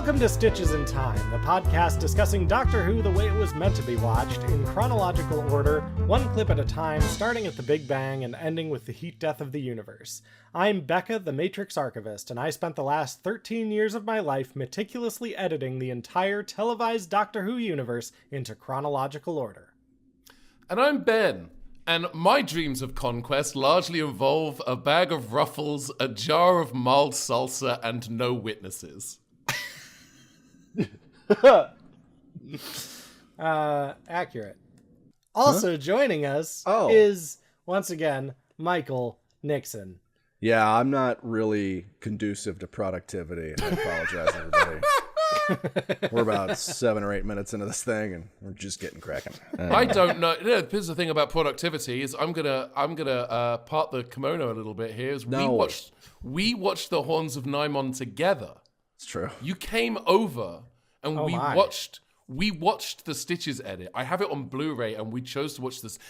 Welcome to Stitches in Time, the podcast discussing Doctor Who the way it was meant to be watched, in chronological order, one clip at a time, starting at the Big Bang and ending with the heat death of the universe. I'm Becca, the Matrix Archivist, and I spent the last 13 years of my life meticulously editing the entire televised Doctor Who universe into chronological order. And I'm Ben, and my dreams of conquest largely involve a bag of Ruffles, a jar of mild salsa, and no witnesses. Accurate. Also joining us is, once again, Michael Nixon. Yeah, I'm not really conducive to productivity. I apologize, everybody. We're about 7 or 8 minutes into this thing, and we're just getting cracking. I don't know. Here's the thing about productivity: is I'm gonna part the kimono a little bit here. We watched the Horns of Nimon together. It's true. You came over and we watched the Stitches edit. I have it on Blu-ray, and we chose to watch this.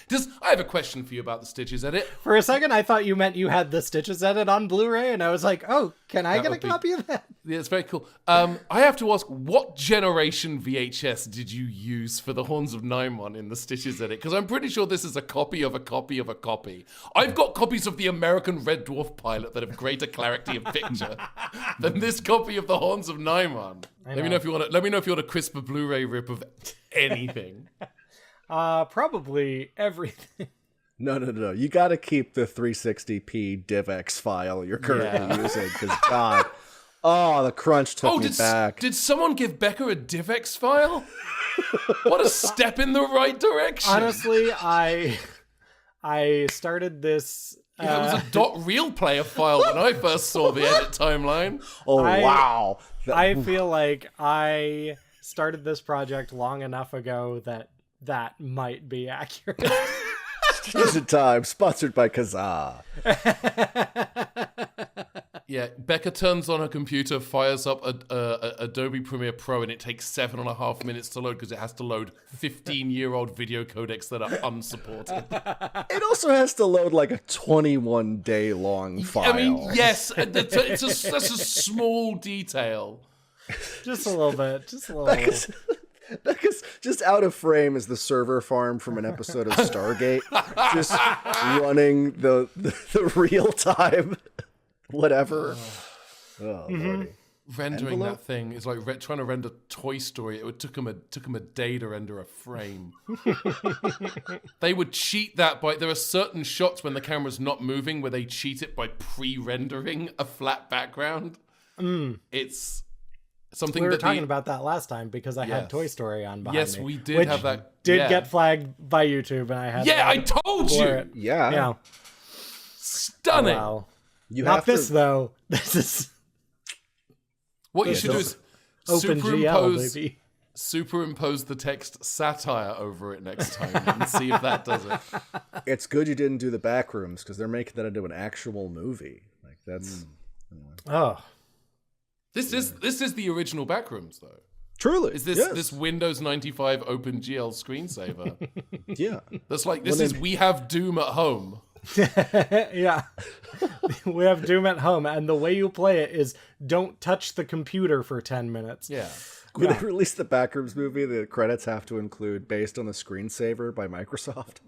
I have a question for you about the Stitches edit. For a second, I thought you meant you had the Stitches edit on Blu-ray, and I was like, oh, can I get a copy of that? Yeah, it's very cool. I have to ask, what generation VHS did you use for the Horns of Nimon in the Stitches edit? Because I'm pretty sure this is a copy of a copy of a copy. I've got copies of the American Red Dwarf pilot that have greater clarity of picture than this copy of the Horns of Nimon. Let me know if you want a crisper Blu-ray rip of anything. Probably everything. No. You got to keep the 360p DivX file you're currently using, because God, the crunch took me back. Did someone give Becca a DivX file? What a step in the right direction. Honestly, I started this. It was a .real player file when I first saw the edit timeline. Wow. I feel like I started this project long enough ago that might be accurate. Stitches in Time, sponsored by Kazaa. Yeah, Becca turns on her computer, fires up Adobe Premiere Pro, and it takes 7.5 minutes to load because it has to load 15-year-old video codecs that are unsupported. It also has to load like a 21-day long file. I mean, yes, that's a small detail. Just a little bit. Becca's just out of frame as the server farm from an episode of Stargate, just running the real time, whatever. Lordy. Rendering that thing is like trying to render Toy Story. It took them a day to render a frame. They would cheat that by. There are certain shots when the camera's not moving where they cheat it by pre-rendering a flat background. It's something we were talking about that last time because I had Toy Story on behind me. Yes, we did have that. Did get flagged by YouTube, and I had. Yeah, I told you. It. Yeah. Stunning. Oh, wow. Not this though. This is. What you should do is superimpose the text satire over it next time and see if that does it. It's good you didn't do the Backrooms because they're making that into an actual movie. Like that's. Oh. This is the original Backrooms, though. Truly, is this Windows 95 OpenGL screensaver? Yeah, that's like We Have Doom at Home. Yeah, we have Doom at Home, and the way you play it is don't touch the computer for 10 minutes. Yeah. When they release the Backrooms movie, the credits have to include "Based on the Screensaver" by Microsoft.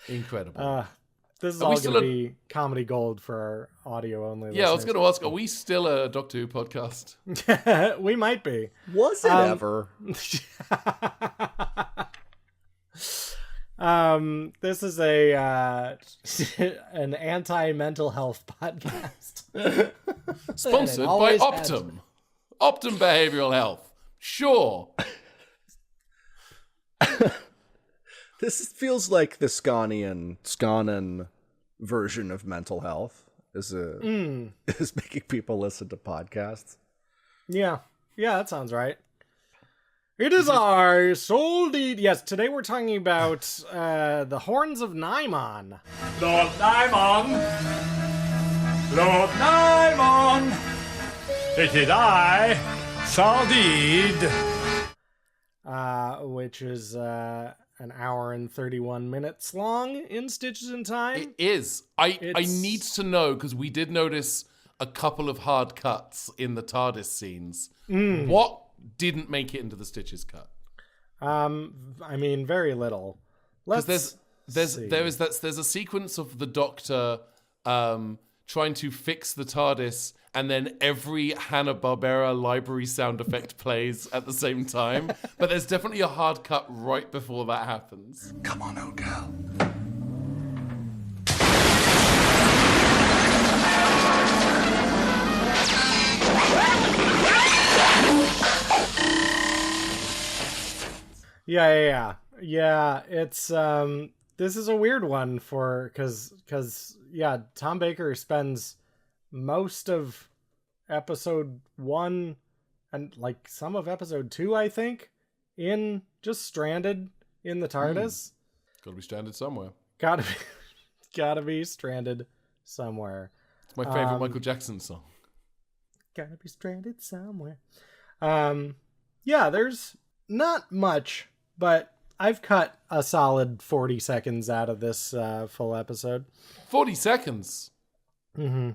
Incredible. This is all going to be comedy gold for our audio only listeners. I was going to ask, are we still a Doctor Who podcast? We might be. Was it ever? This is an anti-mental health podcast. Sponsored by Optum. Optum Behavioral Health. Sure. This feels like the Scanen version of mental health is making people listen to podcasts. Yeah, that sounds right. It is our soul deed. Yes, today we're talking about the Horns of Nimon. Lord Nimon! Lord Nimon! It is I, Sardid. Which is an hour and 31 minutes long in Stitches in Time. It is. I need to know, because we did notice a couple of hard cuts in the TARDIS scenes. What didn't make it into the Stitches cut? I mean, very little. Let's There's a sequence of the Doctor trying to fix the TARDIS, and then every Hanna-Barbera library sound effect plays at the same time. But there's definitely a hard cut right before that happens. Come on, old girl. Yeah, it's this is a weird one because Tom Baker spends most of episode 1 and like some of episode 2, I think, in just stranded in the TARDIS. Gotta be stranded somewhere. Gotta be stranded somewhere. It's my favorite Michael Jackson song. Gotta be stranded somewhere. There's not much, but I've cut a solid 40 seconds out of this full episode. 40 seconds? Mm-hmm.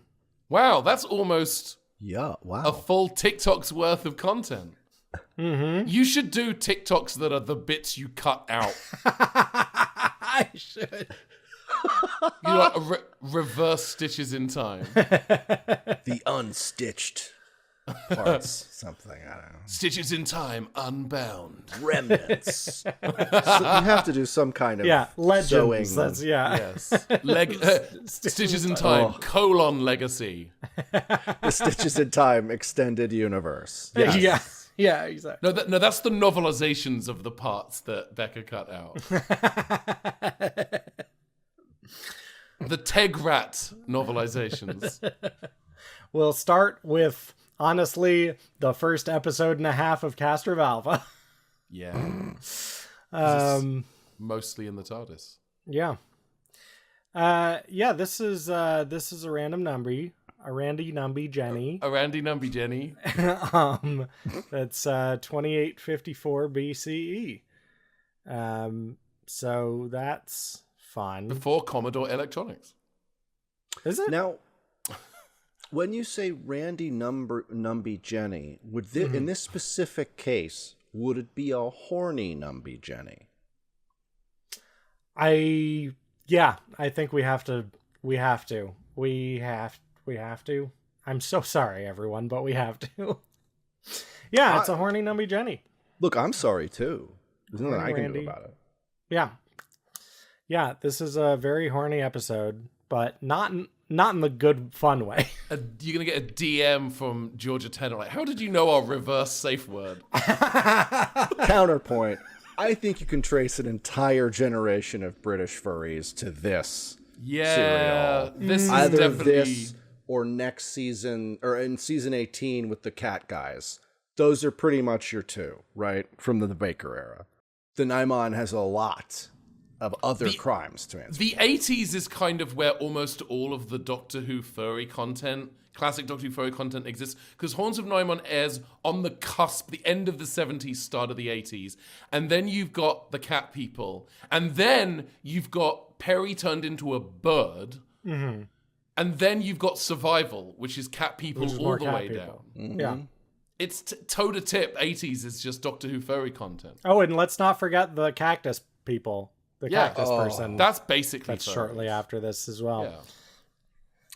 Wow, that's almost a full TikTok's worth of content. Mm-hmm. You should do TikToks that are the bits you cut out. I should. You know, like reverse Stitches in Time. The unstitched parts, something, I don't know. Stitches in Time, Unbound. Remnants. So you have to do some kind of legends. sewing. That's Yes. Stitches in Time, Legacy. The Stitches in Time extended universe. Yes. Yeah, exactly. No, that's the novelizations of the parts that Becca cut out. The Tegrat novelizations. We'll start with, honestly, the first episode and a half of Castrovalva. Yeah. Mostly in the TARDIS. Yeah. This is a random numby. A Randy Numby Jenny. A Randy Numby Jenny. That's 2854 BCE. So that's fun. Before Commodore Electronics. Is it? Now, when you say Randy Numby Jenny, would in this specific case, would it be a horny Numby Jenny? I think we have to. We have to. I'm so sorry, everyone, but we have to. Yeah, it's a horny Numby Jenny. Look, I'm sorry too. There's nothing I can Randy. do about it. Yeah. This is a very horny episode, but not in the good, fun way. You're gonna get a DM from Georgia Tenor like, how did you know our reverse safe word? Counterpoint. I think you can trace an entire generation of British furries to this serial. This is either definitely... this or next season, or in season 18 with the cat guys. Those are pretty much your two, right? From the Baker era. The Nimon has a lot of other crimes to answer. The 80s is kind of where almost all of the Doctor Who furry content, classic Doctor Who furry content exists, because Horns of Nimon airs on the cusp, the end of the 70s, start of the 80s. And then you've got the cat people. And then you've got Perry turned into a bird. Mm-hmm. And then you've got Survival, which is cat people all the way down. Mm-hmm. Yeah. It's toe to tip 80s is just Doctor Who furry content. Oh, and let's not forget the cactus people. The cactus person. That's basically That's furries. shortly after this as well. Yeah.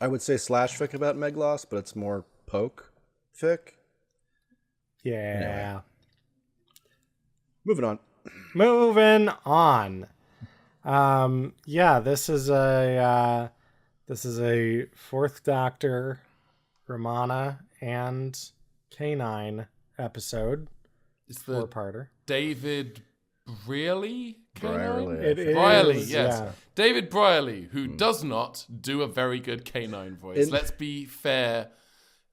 I would say slash fic about Megloss, but it's more poke fic. Yeah. Anyway. Moving on. This is a Fourth Doctor, Romana, and K9 episode. It's the four-parter. David Brierley? Brierley. Brierley, is, yes. yeah. David Brierley, who does not do a very good K9 voice. Let's be fair.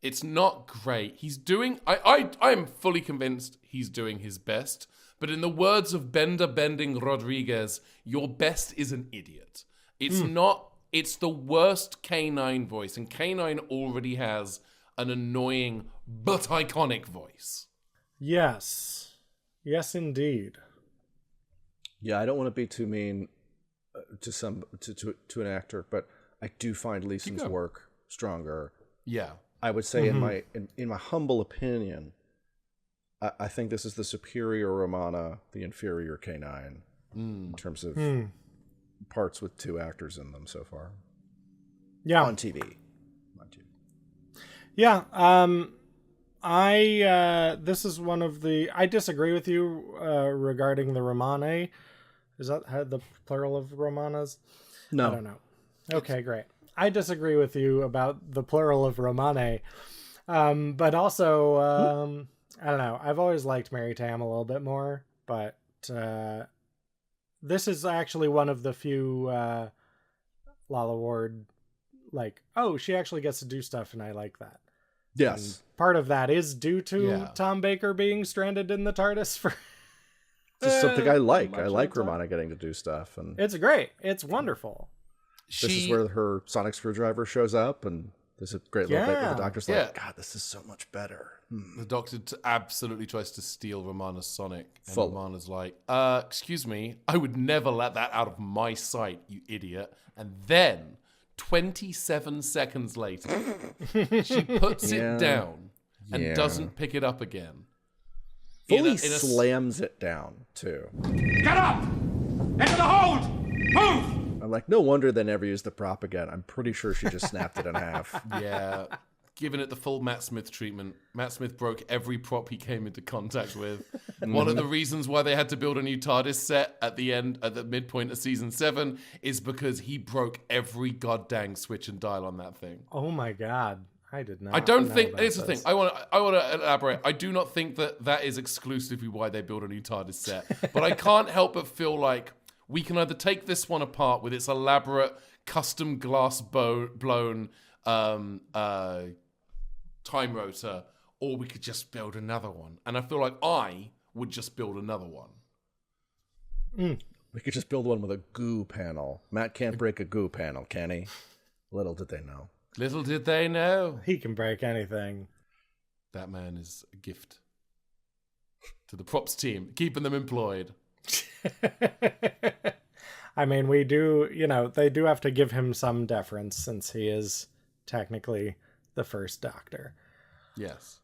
It's not great. He's doing... I am fully convinced he's doing his best. But in the words of Bender Bending Rodriguez, your best is an idiot. It's not... It's the worst K9 voice. And K9 already has an annoying but iconic voice. Yes. Yes, indeed. Yeah, I don't want to be too mean to an actor, but I do find Leeson's work stronger Yeah. I would say in my humble opinion, I think this is the superior Romana, the inferior K9 in terms of parts with 2 actors in them so far. Yeah. On TV. Yeah. This is one of the, I disagree with you regarding the Romane. Is that the plural of Romanas? No. I don't know. Okay, great. I disagree with you about the plural of Romane. But also, I don't know. I've always liked Mary Tam a little bit more, but this is actually one of the few Lala Ward, like, oh, she actually gets to do stuff, and I like that. Yes. And part of that is due to Tom Baker being stranded in the TARDIS for... It's something I like. I much like of the time. Romana getting to do stuff. And It's great. It's wonderful. this is where her sonic screwdriver shows up, and there's a great little bit where the Doctor's like, Yeah. God, this is so much better. The Doctor absolutely tries to steal Romana's Sonic. And Full. Romana's like, excuse me, I would never let that out of my sight, you idiot. And then, 27 seconds later, she puts it down and doesn't pick it up again. Fully slams it down, too. Get up! Into the hold! Move! I'm like, no wonder they never used the prop again. I'm pretty sure she just snapped it in half. Yeah. Giving it the full Matt Smith treatment. Matt Smith broke every prop he came into contact with. One of the reasons why they had to build a new TARDIS set at the midpoint of season 7 is because he broke every goddamn switch and dial on that thing. Oh my God. I did not. I don't know think about it's the this. thing. I want to elaborate. I do not think that is exclusively why they build a new TARDIS set. But I can't help but feel like we can either take this one apart with its elaborate custom glass blown time rotor, or we could just build another one. And I feel like I would just build another one. We could just build one with a goo panel. Matt can't break a goo panel, can he? Little did they know. Little did they know. He can break anything. That man is a gift to the props team, keeping them employed. I mean, we do, they do have to give him some deference since he is technically the first Doctor. Yes.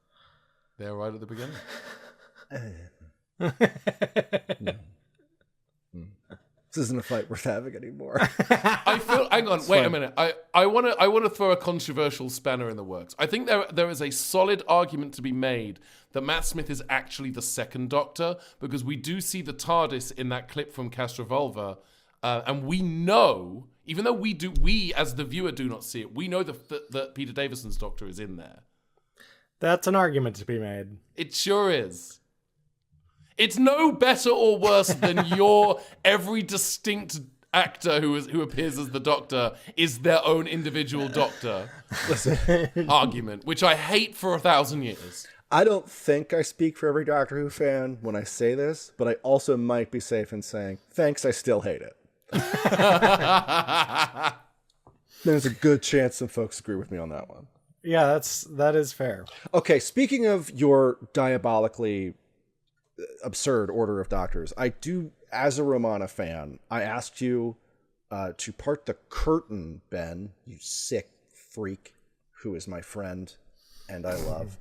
They're right at the beginning. This isn't a fight worth having anymore. I feel. Hang on. Wait a minute. I want to throw a controversial spanner in the works. I think there is a solid argument to be made that Matt Smith is actually the second Doctor, because we do see the TARDIS in that clip from Castrovalva, and we know, even though we as the viewer do not see it, we know that Peter Davison's Doctor is in there. That's an argument to be made. It sure is. It's no better or worse than your every distinct actor who appears as the Doctor is their own individual Doctor argument, which I hate for 1,000 years. I don't think I speak for every Doctor Who fan when I say this, but I also might be safe in saying, thanks, I still hate it. There's a good chance some folks agree with me on that one. Yeah, that is fair. Okay, speaking of your diabolically absurd order of Doctors, I do, as a Romana fan, I asked you to part the curtain, Ben, you sick freak who is my friend and I love.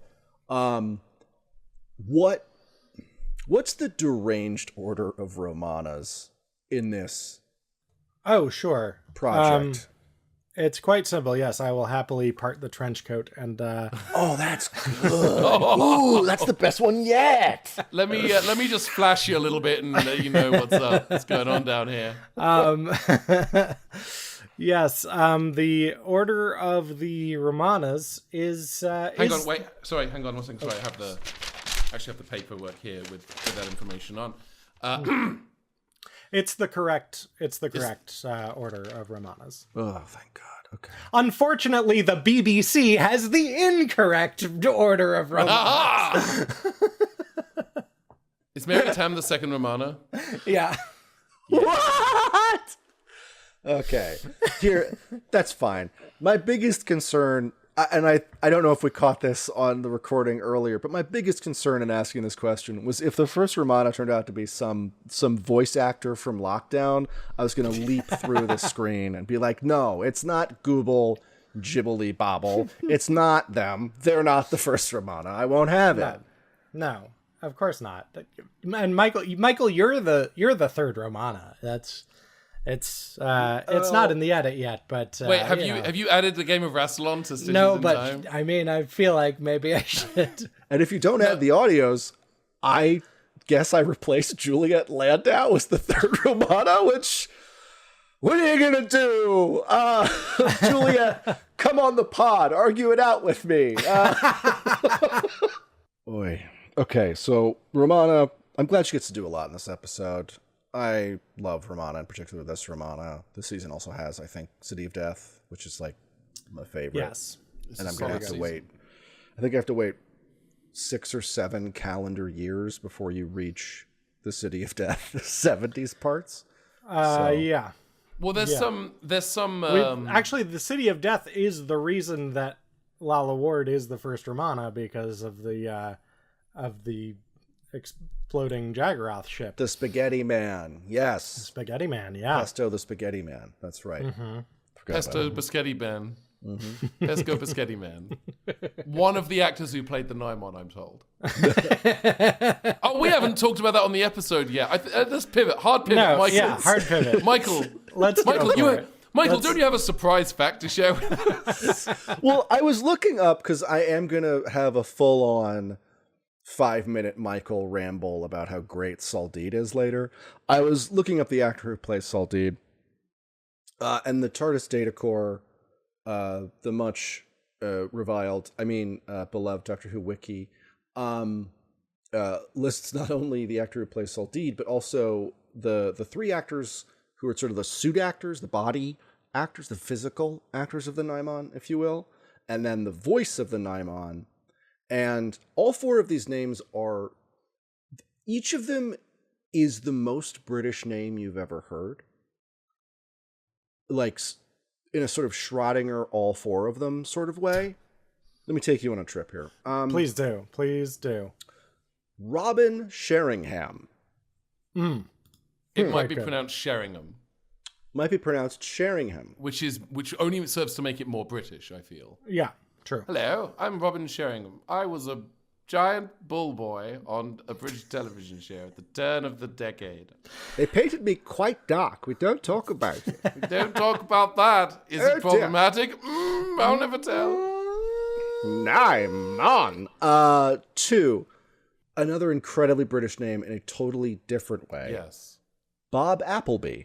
What's the deranged order of Romanas in this Oh, sure. project? It's quite simple. Yes, I will happily part the trench coat and Oh, that's good. Ooh, that's the best one yet. Let me just flash you a little bit and let you know what's going on down here. yes, the order of the Romanas is Hang on one second. Sorry, I actually have the paperwork here with that information on. It's the correct order of Romanas. Oh, thank God. Okay. Unfortunately, the BBC has the incorrect order of Romanas. Is Mary Tam the second Romana? Yeah. What? Okay. Here, that's fine. My biggest concern, and I don't know if we caught this on the recording earlier, but my biggest concern in asking this question was if the first Romana turned out to be some voice actor from Lockdown, I was going to leap through the screen and be like, no, it's not Google. Ghibli bobble. It's not them. They're not the first Romana. I won't have it. No, of course not. And Michael, you're the third Romana. It's not in the edit yet, but Wait, have you added the game of Rassilon to Stitches no, in but Time? I mean, I feel like maybe I should. And if you don't add the audios, I guess I replaced Juliet Landau as the third Romana, which... What are you gonna do? Juliet, come on the pod, argue it out with me. Boy. Okay, so Romana, I'm glad she gets to do a lot in this episode. I love Romana, in particular this Romana. This season also has, I think, City of Death, which is like my favorite. Yes. And I'm gonna have to wait. I think I have to wait 6 or 7 calendar years before you reach the City of Death 70s parts. Yeah. Well, there's some. Actually, the City of Death is the reason that Lala Ward is the first Romana, because of the exploding Jaggeroth ship. The Spaghetti Man, yes. Spaghetti Man, yeah. Pesto the Spaghetti Man, that's right. Mm-hmm. Pesto Biscotti Man. Pesco Biscotti Man. One of the actors who played the Nimon, I'm told. Oh, we haven't talked about that on the episode yet. Let's pivot. Hard pivot, No, Michael. yeah, hard pivot. Michael, Michael, don't you have a surprise fact to share with us? Well, I was looking up, because I am going to have a full-on 5-minute Michael ramble about how great Saldid is later. I was looking up the actor who plays Saldid, and the TARDIS Data Core, the much reviled, beloved Doctor Who wiki, lists not only the actor who plays Saldid, but also the 3 actors who are sort of the suit actors, the body actors, the physical actors of the Nimon, if you will, and then the voice of the Nimon. And all 4 of these names are, each of them is the most British name you've ever heard. Like, in a sort of Schrödinger, all 4 of them sort of way. Let me take you on a trip here. Please do. Robin Sheringham. It might be pronounced Sheringham. Might be pronounced Sheringham. Which only serves to make it more British, I feel. Yeah, true. Hello, I'm Robin Sheringham. I was a giant bull boy on a British television show at the turn of the decade. They painted me quite dark. We don't talk about it. We don't talk about that. Is it problematic? I'll never tell. Nimon. 2. Another incredibly British name in a totally different way. Yes. Bob Appleby.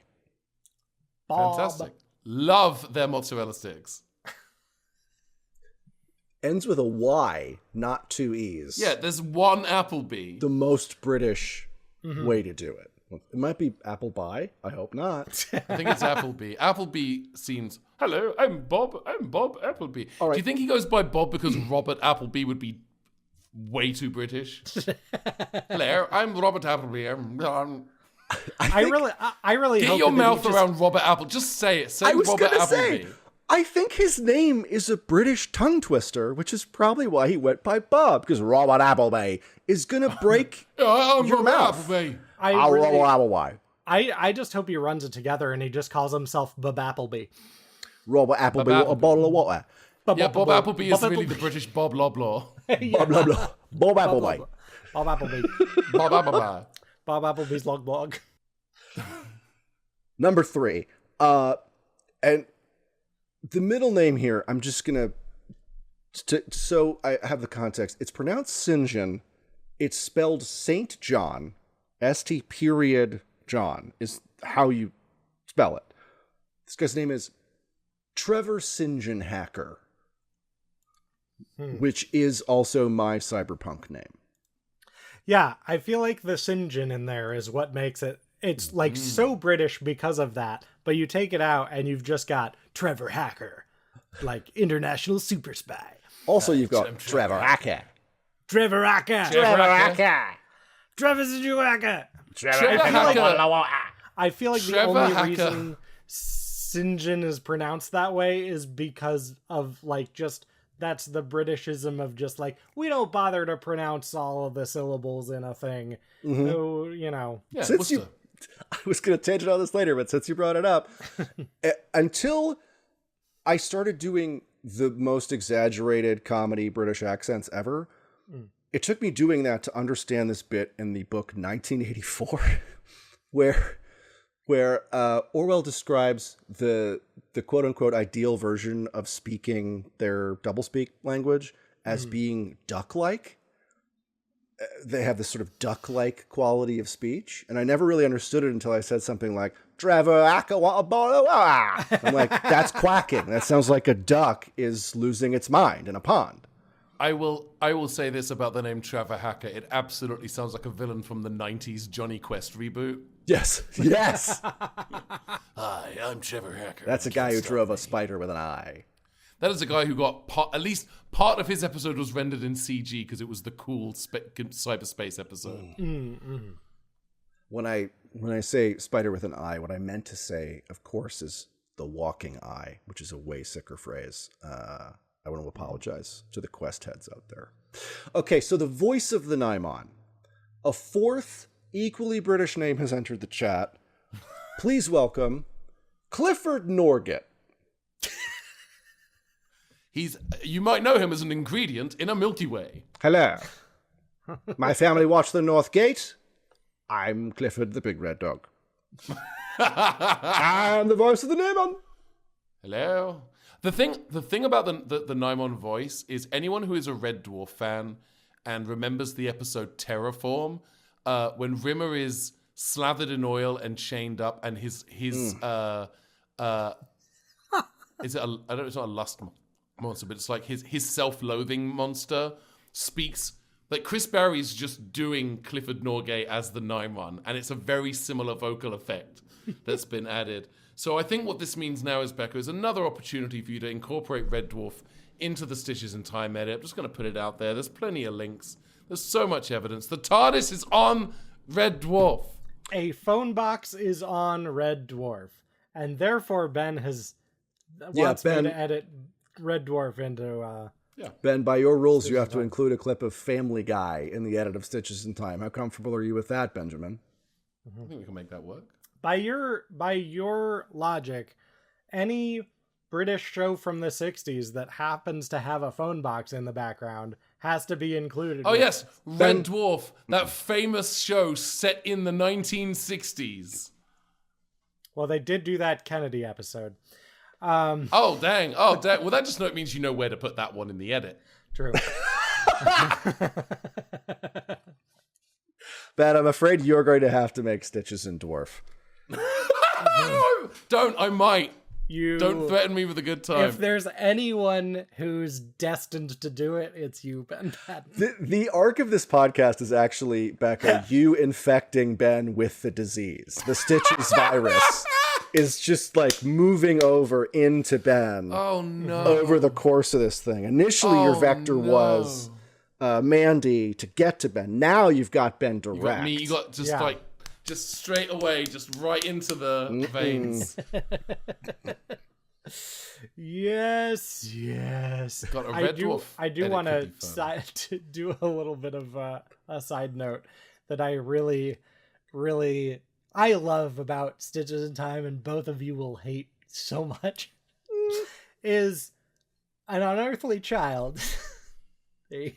Fantastic. Love their mozzarella sticks. Ends with a Y, not 2 E's. Yeah, there's one Appleby. The most British way to do it. It might be Appleby. I hope not. I think it's Appleby. Appleby seems... Hello, I'm Bob Appleby. All right. Do you think he goes by Bob because Robert Appleby would be way too British? Hello, I'm Robert Appleby. I really Get hope your that mouth he around Robert Apple. Just say it. Say I was Robert gonna Appleby. say, I think his name is a British tongue twister, which is probably why he went by Bob, because Robert Appleby is going to break I'm your Robert mouth. Appleby. I just hope he runs it together and he just calls himself Bob Appleby. Robert Appleby, Bob what a bottle of water. Yeah, Bob Appleby is really the British Bob Loblaw. Blah, blah, blah. Bob Appleby. Bob Appleby. Bob Appleby. Bob Appleby's log blog. Number 3. And the middle name here, I'm just going to... So I have the context. It's pronounced St. It's spelled St. John. St. John is how you spell it. This guy's name is Trevor St. John Hacker, which is also my cyberpunk name. Yeah, I feel like the St. John in there is what makes it... It's like so British because of that, but you take it out and you've just got Trevor Hacker, like international super spy. Also, you've got Trevor Hacker. Trevor Hacker. Trevor Hacker. Trevor Hacker. Trevor Hacker. I feel like the Trevor only Hacker. reason St. John is pronounced that way is because of like just that's the Britishism of just like we don't bother to pronounce all of the syllables in a thing. So, you know. Yeah, I was going to tangent on this later, but since you brought it up, until I started doing the most exaggerated comedy British accents ever. It took me doing that to understand this bit in the book 1984, where Orwell describes the quote unquote ideal version of speaking their doublespeak language as being duck-like. They have this sort of duck-like quality of speech, and I never really understood it until I said something like "Trevor Acker, what a bottle!" I'm like, that's quacking. That sounds like a duck is losing its mind in a pond. I will say this about the name Trevor Hacker. It absolutely sounds like a villain from the 90s Johnny Quest reboot. Yes. Hi, I'm Trevor Hacker. That's a guy who drove a spider with an eye. That is a guy who got at least part of his episode was rendered in CG because it was the cool cyberspace episode. When I say spider with an eye, what I meant to say, of course, is the walking eye, which is a way sicker phrase. I want to apologize to the Quest heads out there. Okay, so the voice of the Nimon. A fourth equally British name has entered the chat. Please welcome Clifford Norgate. You might know him as an ingredient in a Milky Way. Hello. My family watched the North Gate. I'm Clifford the Big Red Dog. I'm the voice of the Nimon. Hello. The thing about the Nimon voice is anyone who is a Red Dwarf fan and remembers the episode Terraform, when Rimmer is slathered in oil and chained up, and his is it I don't know, it's not a lust monster, but it's like his self-loathing monster speaks. Like Chris Barry's just doing Clifford Norgate as the Nimon, and it's a very similar vocal effect that's been added. So I think what this means now is, Becca, is another opportunity for you to incorporate Red Dwarf into the Stitches in Time edit. I'm just going to put it out there. There's plenty of links. There's so much evidence. The TARDIS is on Red Dwarf. A phone box is on Red Dwarf, and therefore Ben wants me to edit Red Dwarf into... Ben, by your rules, you have to Time. include a clip of Family Guy in the edit of Stitches in Time. How comfortable are you with that, Benjamin? I think we can make that work. By your logic, any British show from the 60s that happens to have a phone box in the background has to be included. Oh, yes. Red Dwarf, that famous show set in the 1960s. Well, they did do that Kennedy episode. Oh, dang. Well, that just means you know where to put that one in the edit. True. Ben, I'm afraid you're going to have to make Stitches in Dwarf. Don't. I might. You Don't threaten me with a good time. If there's anyone who's destined to do it, it's you, Ben Paddon. The arc of this podcast is actually, Becca, you infecting Ben with the disease. The Stitches virus is just like moving over into Ben. Oh, no. Over the course of this thing. Initially, your vector was Mandy to get to Ben. Now you've got Ben direct. You got me. You got just straight away, just right into the veins. Yes. Got a Red Dwarf. I do want to do a little bit of a side note that I really, really I love about Stitches in Time, and both of you will hate so much, is an unearthly child. The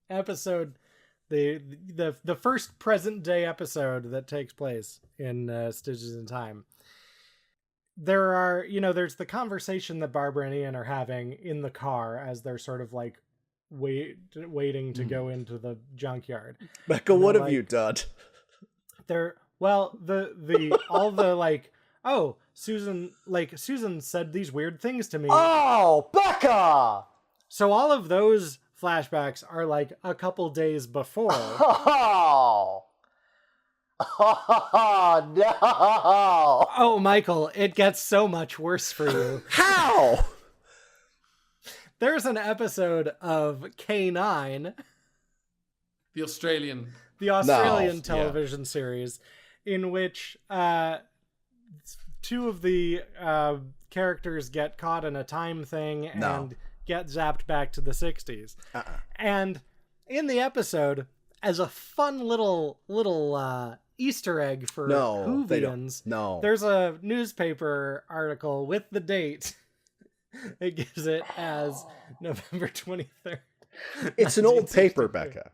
episode. The first present day episode that takes place in Stitches in Time. There's the conversation that Barbara and Ian are having in the car as they're sort of like waiting to go into the junkyard. Becca, what have you done? Susan said these weird things to me. Oh, Becca! So all of those flashbacks are like a couple days before. Oh no! Oh, Michael, it gets so much worse for you. How? There's an episode of K9, The Australian television series, in which two of the characters get caught in a time thing and get zapped back to the 60s. And in the episode, as a fun little Easter egg for Whovians, there's a newspaper article with the date It gives it as November 23rd. It's an old paper, 1962. Becca.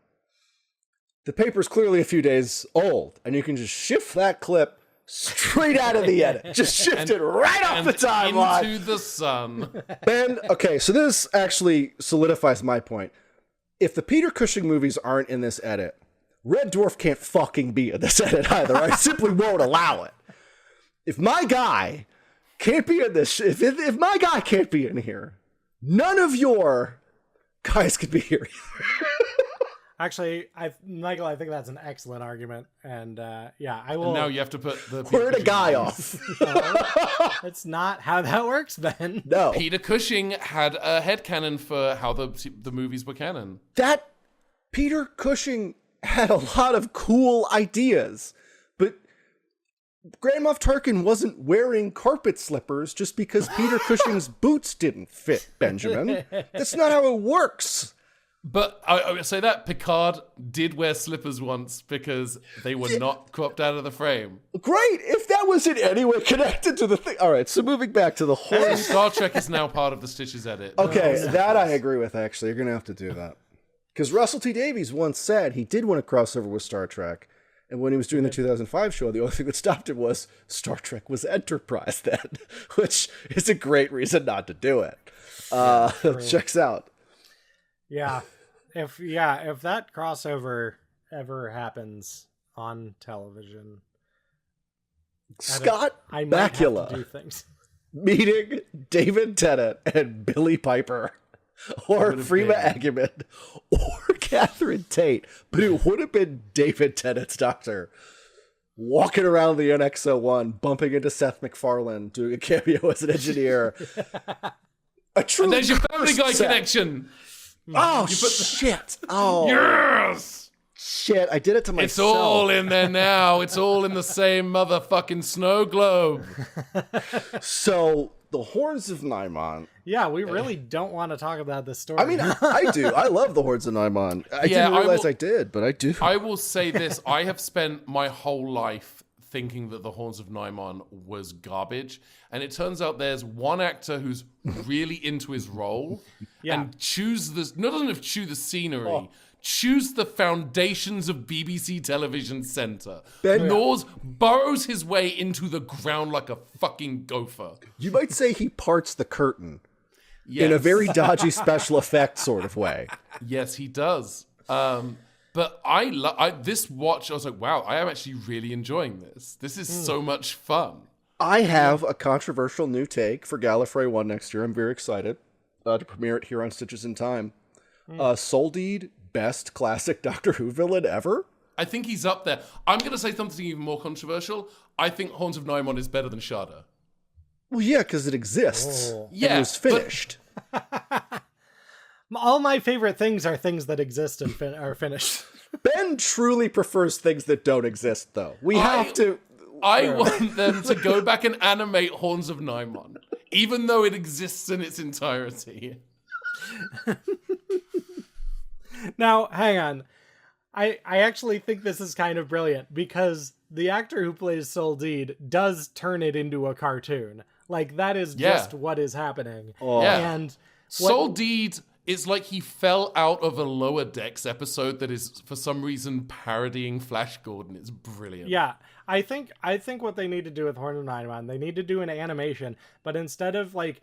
The paper's clearly a few days old, and you can just shift that clip straight out of the edit. Just shift it right off the timeline. Into the sun. Ben, okay, so this actually solidifies my point. If the Peter Cushing movies aren't in this edit, Red Dwarf can't fucking be in this edit either. I simply won't allow it. If my guy can't be in this, if my guy can't be in here, none of your guys could be here either. Actually, Michael, I think that's an excellent argument, and yeah, I will. And now you have to put the Word a guy off. That's not how that works, Ben. No. Peter Cushing had a headcanon for how the movies were canon. That Peter Cushing had a lot of cool ideas, but Grand Moff Tarkin wasn't wearing carpet slippers just because Peter Cushing's boots didn't fit, Benjamin. That's not how it works. But I would say that Picard did wear slippers once because they were not cropped out of the frame. Great, if that was in any way connected to the thing. All right, so moving back to the whole... Star Trek is now part of the Stitches edit. Okay, that I agree with, actually. You're going to have to do that. Because Russell T. Davies once said he did want to cross over with Star Trek. And when he was doing the 2005 show, the only thing that stopped him was Star Trek was Enterprise then, which is a great reason not to do it. Checks out. Yeah, if that crossover ever happens on television, Scott I might have to Bakula do things. meeting David Tennant and Billy Piper, or Freema Agyeman, or Catherine Tate, but it would have been David Tennant's doctor walking around the NX-01, bumping into Seth MacFarlane, doing a cameo as an engineer. A true And there's your Family Guy first set. connection. Oh, shit. Oh, Yes! shit. I did it to myself. It's all in there now. It's all in the same motherfucking snow globe. So, the Horns of Nimon. Yeah, we really don't want to talk about this story. I mean, I do. I love the Horns of Nimon. I didn't realize I did, but I do. I will say this. I have spent my whole life thinking that the Horns of Nimon was garbage. And it turns out there's one actor who's really into his role and doesn't chew the scenery, choose the foundations of BBC Television Centre. Burrows his way into the ground like a fucking gopher. You might say he parts the curtain Yes. in a very dodgy special effect sort of way. Yes, he does. But this watch, I was like, wow, I am actually really enjoying this. This is so much fun. I have a controversial new take for Gallifrey 1 next year. I'm very excited to premiere it here on Stitches in Time. Soldeed, best classic Doctor Who villain ever? I think he's up there. I'm going to say something even more controversial. I think Horns of Nimon is better than Chowder. Well, yeah, because it exists. Yeah, it was finished. all my favorite things are things that exist and are finished. Ben truly prefers things that don't exist, though. We have to... I want them to go back and animate Horns of Nimon, even though it exists in its entirety. Now, hang on. I actually think this is kind of brilliant because the actor who plays Soldeed does turn it into a cartoon. Like, that is just what is happening. Yeah. And Soldeed is like he fell out of a Lower Decks episode that is, for some reason, parodying Flash Gordon. It's brilliant. yeah, I think what they need to do with Horn of Nimon, they need to do an animation, but instead of like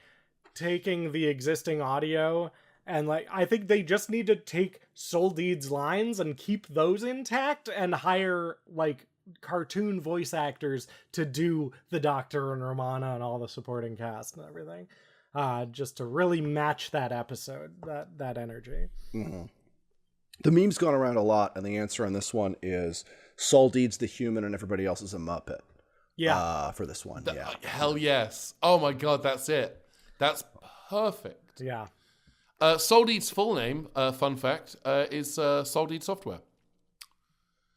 taking the existing audio and like, I think they just need to take Soldeed's lines and keep those intact and hire like cartoon voice actors to do the Doctor and Romana and all the supporting cast and everything. Just to really match that episode, that energy. Mm-hmm. The meme's gone around a lot, and the answer on this one is Soldeed's the human and everybody else is a Muppet. Yeah. For this one. Hell yes. Oh my god, that's it. That's perfect. Yeah. Soldeed's full name, fun fact, is Soldeed Software.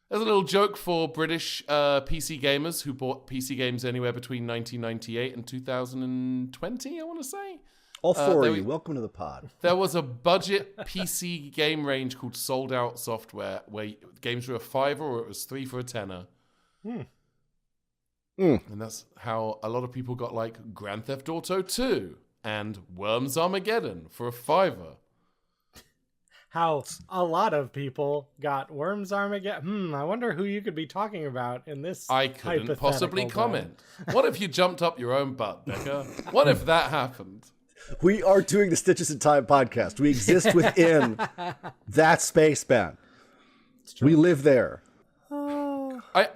There's a little joke for British PC gamers who bought PC games anywhere between 1998 and 2020, I want to say. All four of you, welcome to the pod. There was a budget PC game range called Sold Out Software where games were a $5 or it was $3 for a $10. And that's how a lot of people got like Grand Theft Auto 2 and Worms Armageddon for $5. How a lot of people got Worms Armageddon. I wonder who you could be talking about in this. I couldn't possibly hypothetical comment. What if you jumped up your own butt, Becca? What if that happened? We are doing the Stitches in Time podcast. We exist within that space, Ben. We live there. I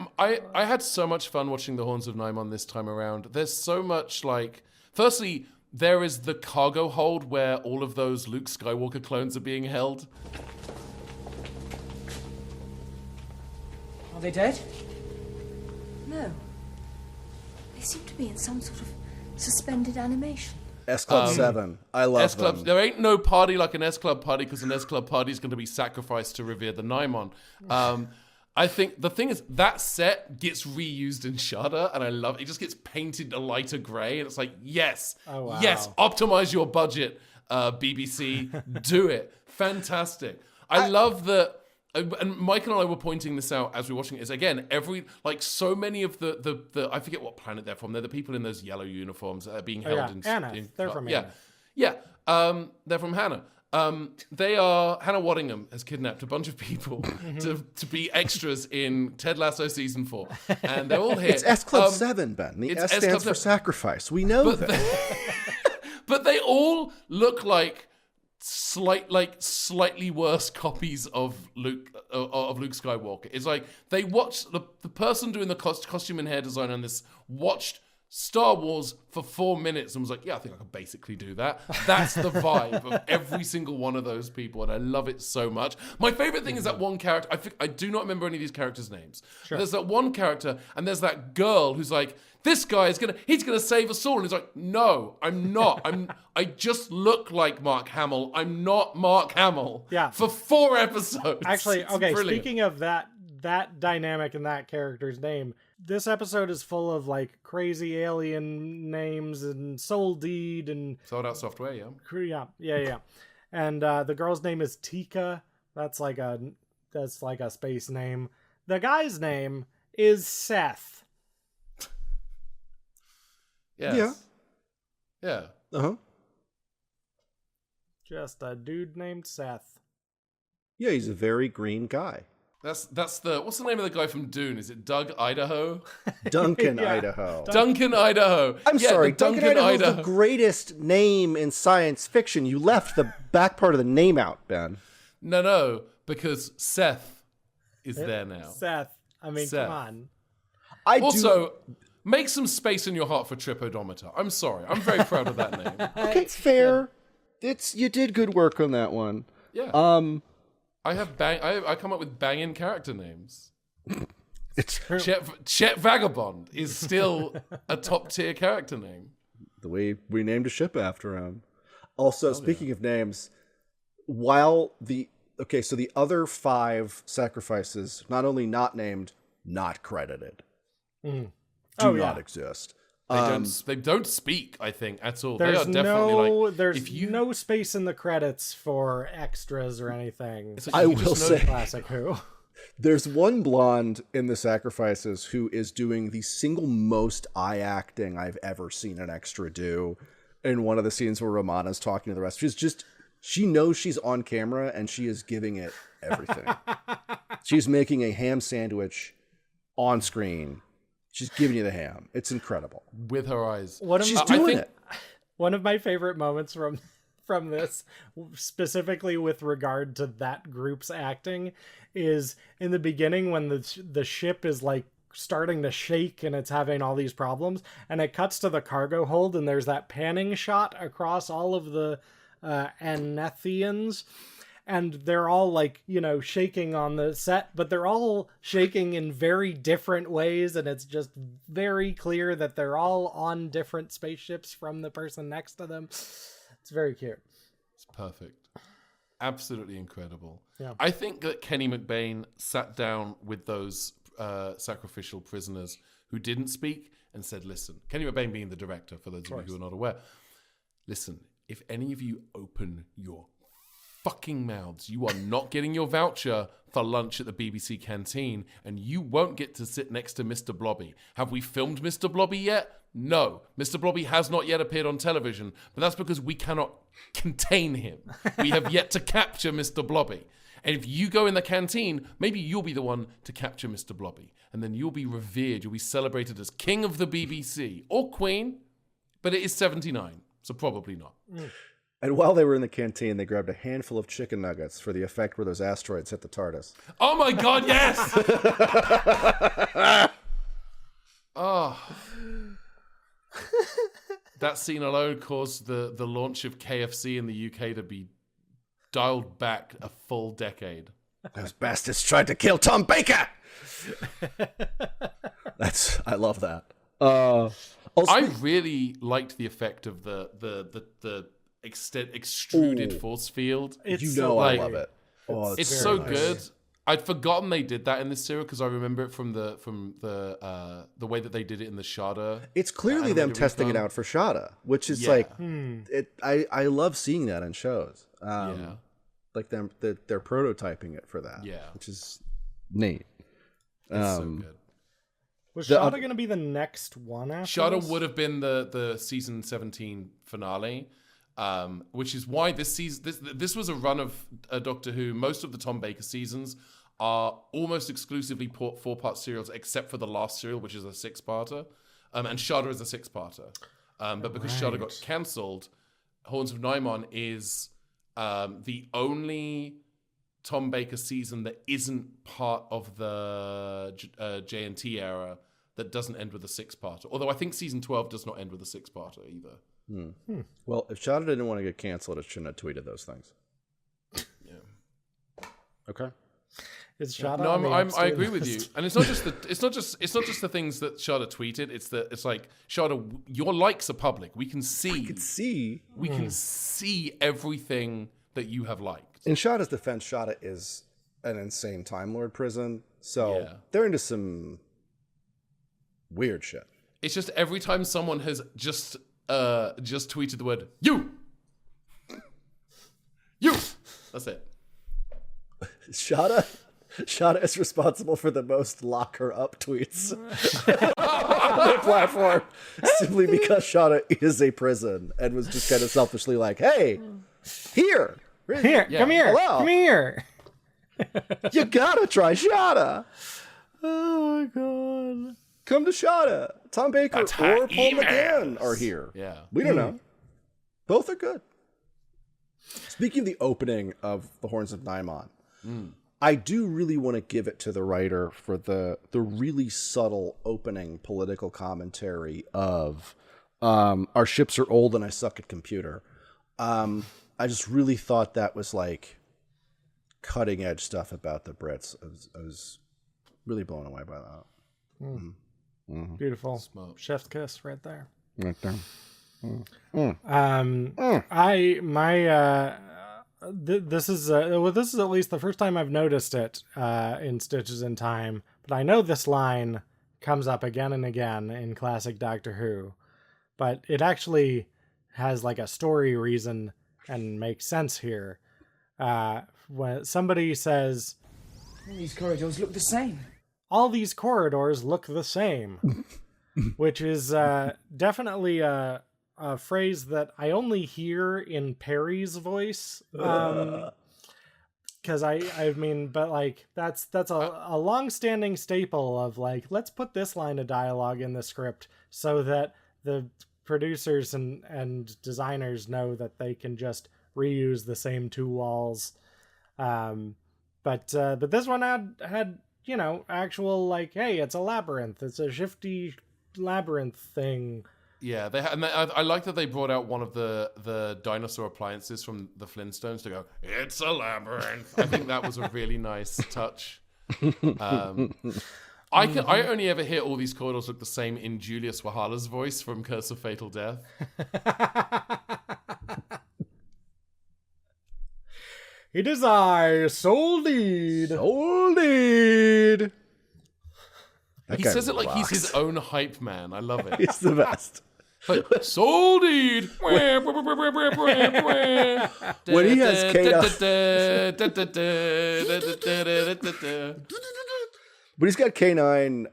had so much fun watching The Horns of Nimon this time around. There's so much, like... Firstly, there is the cargo hold where all of those Luke Skywalker clones are being held. Are they dead? No. They seem to be in some sort of suspended animation. S Club 7. I love S-Clubs. them. There ain't no party like an S-Club party because an S-Club party is going to be sacrificed to revere the Nimon. I think the thing is that set gets reused in Chowder, and I love it. It just gets painted a lighter gray, and it's like, yes, yes, optimize your budget, BBC, do it. Fantastic. I love that. And Michael and I were pointing this out as we were watching it. Is again, so many of the I forget what planet they're from. They're the people in those yellow uniforms that are being held in. Anna. They're from Anna. Yeah. They're from Hannah. They are Hannah Waddingham has kidnapped a bunch of people to be extras in Ted Lasso season 4, and they're all here. It's S Club 7, Ben. The S stands for sacrifice. We know that. But they all look like slightly worse copies of Luke Skywalker. It's like they watched the person doing the costume and hair design on this watched Star Wars for 4 minutes and was like, yeah, I think I could basically do that. That's the vibe of every single one of those people, and I love it so much. My favorite thing is that one character. I do not remember any of these characters' names. Sure. There's that one character, and there's that girl who's like, this guy is he's gonna save us all. And he's like, no, I'm not. I just look like Mark Hamill. I'm not Mark Hamill. Yeah. For 4 episodes. Actually, okay, brilliant. Speaking of that dynamic and that character's name, this episode is full of like crazy alien names and Soul Deed and Sold Out Software, yeah. Yeah. And the girl's name is Tika. That's like a space name. The guy's name is Seth. Yes. Yeah. Uh-huh. Just a dude named Seth. Yeah, he's a very green guy. That's what's the name of the guy from Dune? Is it Doug Idaho? Duncan, Yeah. Idaho. Duncan Idaho. I'm sorry, Duncan Duncan Idaho's the greatest name in science fiction. You left the back part of the name out, Ben. No, because Seth is there now. Seth. I mean, Seth. come on. Make some space in your heart for Trip Odometer. I'm sorry. I'm very proud of that name. Okay, it's fair. You did good work on that one. Yeah. I come up with banging character names. It's Chet Vagabond is still a top tier character name. the way we named a ship after him. Also, speaking of names, so the other 5 sacrifices, not only not named, not credited, do not exist. They don't speak, I think, at all. There's they are definitely there's no space in the credits for extras or anything. I will say, Classic Who. there's one blonde in the sacrifices who is doing the single most eye acting I've ever seen an extra do in one of the scenes where Romana's talking to the rest. She knows she's on camera and she is giving it everything. She's making a ham sandwich on screen. She's giving you the ham. It's incredible. with her eyes. She's doing it. One of my favorite moments from this, specifically with regard to that group's acting, is in the beginning when the ship is like starting to shake and it's having all these problems, and it cuts to the cargo hold and there's that panning shot across all of the Anethians, and they're all like, shaking on the set, but they're all shaking in very different ways, and it's just very clear that they're all on different spaceships from the person next to them. It's very cute. It's perfect. Absolutely incredible. Yeah. I think that Kenny McBain sat down with those sacrificial prisoners who didn't speak and said, listen, Kenny McBain being the director, for those of you who are not aware, listen, if any of you open your fucking mouths. You are not getting your voucher for lunch at the BBC canteen, and you won't get to sit next to Mr. Blobby. Have we filmed Mr. Blobby yet? No. Mr. Blobby has not yet appeared on television, but that's because we cannot contain him. We have yet to capture Mr. Blobby. And if you go in the canteen, maybe you'll be the one to capture Mr. Blobby. And then you'll be revered. You'll be celebrated as king of the BBC. Or queen. But it is 79, so probably not. And while they were in the canteen, they grabbed a handful of chicken nuggets for the effect where those asteroids hit the TARDIS. Oh my God, yes! Oh. That scene alone caused the launch of KFC in the UK to be dialed back a full decade. Those bastards tried to kill Tom Baker! I love that. Also, I really liked the effect of the extruded force field. It's I like, love it. Oh, It's very so nice. good. I'd forgotten they did that in this serial because I remember it from the way that they did it in the Chowder. It's clearly them animated testing it recon. out for Shada, which is Yeah. I love seeing that in shows. Yeah. Like they're prototyping it for that. Yeah. Which is neat. It's so good. Was Shada going to be the next one after Chowder this? would have been the season 17 finale, which is why this was a run of Doctor Who. Most of the Tom Baker seasons are almost exclusively 4-part serials, except for the last serial, which is a 6-parter, and Chowder is a 6-parter. But because Chowder got cancelled, Horns of Nimon is the only Tom Baker season that isn't part of the JNT era that doesn't end with a 6-parter. Although I think season 12 does not end with a 6-parter either. Well, if Shada didn't want to get canceled, it shouldn't have tweeted those things. Yeah. Okay. Is Shada No, on the I Epstein agree with you, list? and it's not just the things that Chowder tweeted. It's like Chowder, your likes are public. We can see everything that you have liked. In Shada's defense, Shada is an insane Time Lord prison, so Yeah. they're into some weird shit. It's just every time someone has just tweeted the word you, that's it. Shada is responsible for the most lock her up tweets on the platform, simply because Shada is a prison and was just kind of selfishly like, "Hey, here, Here, Yeah. come here, Hello. come here. you gotta try Shada. Oh my god. Come to Shada. Tom Baker That's or how Paul emails. McGlynn are here. Yeah. We don't know. Both are good. Speaking of the opening of The Horns of Nimon, I do really want to give it to the writer for the really subtle opening political commentary of our ships are old and I suck at computer. I just really thought that was like cutting edge stuff about the Brits. I was really blown away by that. Beautiful. Smoke. Chef's kiss right there. Right there. This is at least the first time I've noticed it in Stitches in Time, but I know this line comes up again and again in classic Doctor Who, but it actually has like a story reason and makes sense here. When somebody says, These corridors look the same. all these corridors look the same, which is definitely a phrase that I only hear in Perry's voice. Because I mean, but like that's a long-standing staple of like, let's put this line of dialogue in the script so that the producers and designers know that they can just reuse the same two walls. But this one had actual like, hey, it's a labyrinth. It's a shifty labyrinth thing. Yeah, I like that they brought out one of the dinosaur appliances from the Flintstones to go, it's a labyrinth. I think that was a really nice touch. I only ever hear all these corridors look the same in Julius Wahala's voice from Curse of Fatal Death. It is I, Soldeed. Soldeed. He says it like he's his own hype man. I love it. He's the best. Soldied. When he has But he's got K9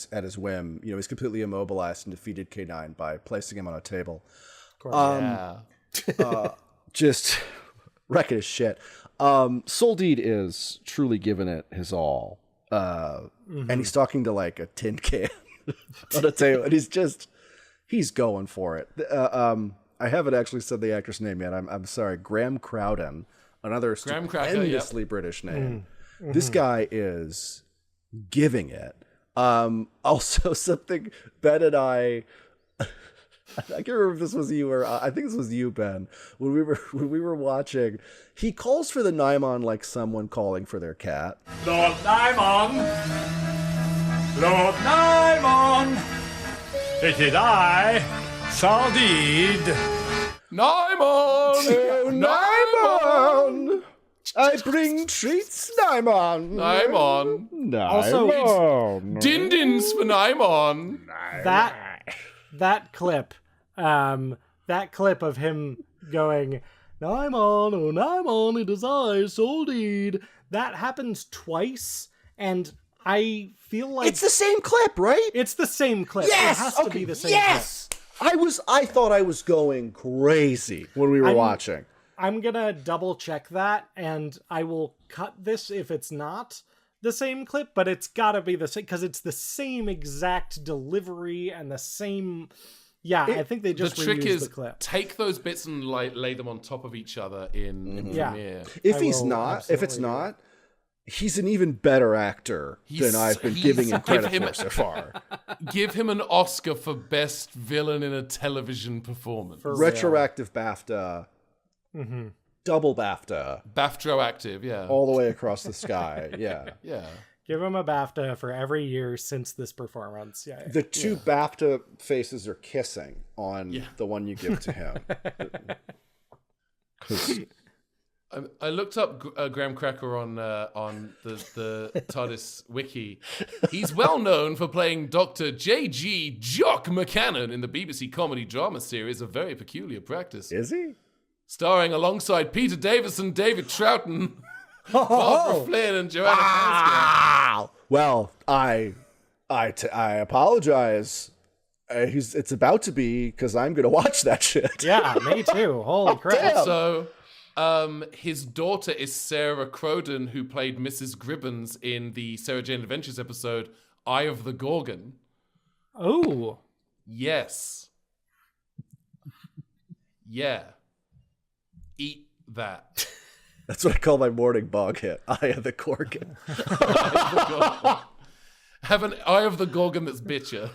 at his whim. You know, he's completely immobilized and defeated K9 by placing him on a table. Just wrecking his shit. Soldeed is truly giving it his all. And he's talking to like a tin can on a table, and he's going for it. I haven't actually said the actor's name yet. I'm sorry, Graham Crowden, another stupendously British name. This guy is giving it. Also, something Ben and I can't remember if this was you or I think this was you, Ben. When we were watching, he calls for the Nimon like someone calling for their cat. Lord Nimon! Lord Nimon! It is I, Soldeed. Nimon! Oh, Nimon! I bring treats, Nimon. Nimon. Also, Din-dins for Nimon. that clip of him going, Nimon, oh Nimon, it is I, Soldeed. That happens twice, and I feel like It's the same clip, right? it's the same clip. Yes! It has to be the same yes! I thought I was going crazy when we were watching. clip. I'm gonna double check that, and I will cut this if it's not the same clip, but it's gotta be the same, because it's the same exact delivery and the same... Yeah, I think they just The trick reused is the clip. take those bits and lay them on top of each other in Yeah. Premiere. If I it's will not, absolutely he's an even better actor than I've been giving him credit for so far. Give him an Oscar for best villain in a television performance. Retroactive BAFTA, double BAFTA, BAFTROactive, yeah. all the way across the sky. Yeah. Yeah. Give him a BAFTA for every year since this performance. Yeah. The two BAFTA faces are kissing on the one you give to him. 'Cause I looked up Graham Cracker on the TARDIS wiki. He's well known for playing Dr. J.G. Jock McCannon in the BBC comedy drama series A Very Peculiar Practice. is he? Starring alongside Peter Davison, David Troughton, Barbara Flynn, and Joanna Pascal. Well, I apologize. It's about to be because I'm gonna watch that shit. Yeah, me too. Holy crap. damn. So, his daughter is Sarah Croden, who played Mrs. Gribbons in the Sarah Jane Adventures episode Eye of the Gorgon. Oh. Yes. Yeah. Eat that. That's what I call my morning bog hit. Eye of the Gorgon. Have an Eye of the Gorgon that's bitcher.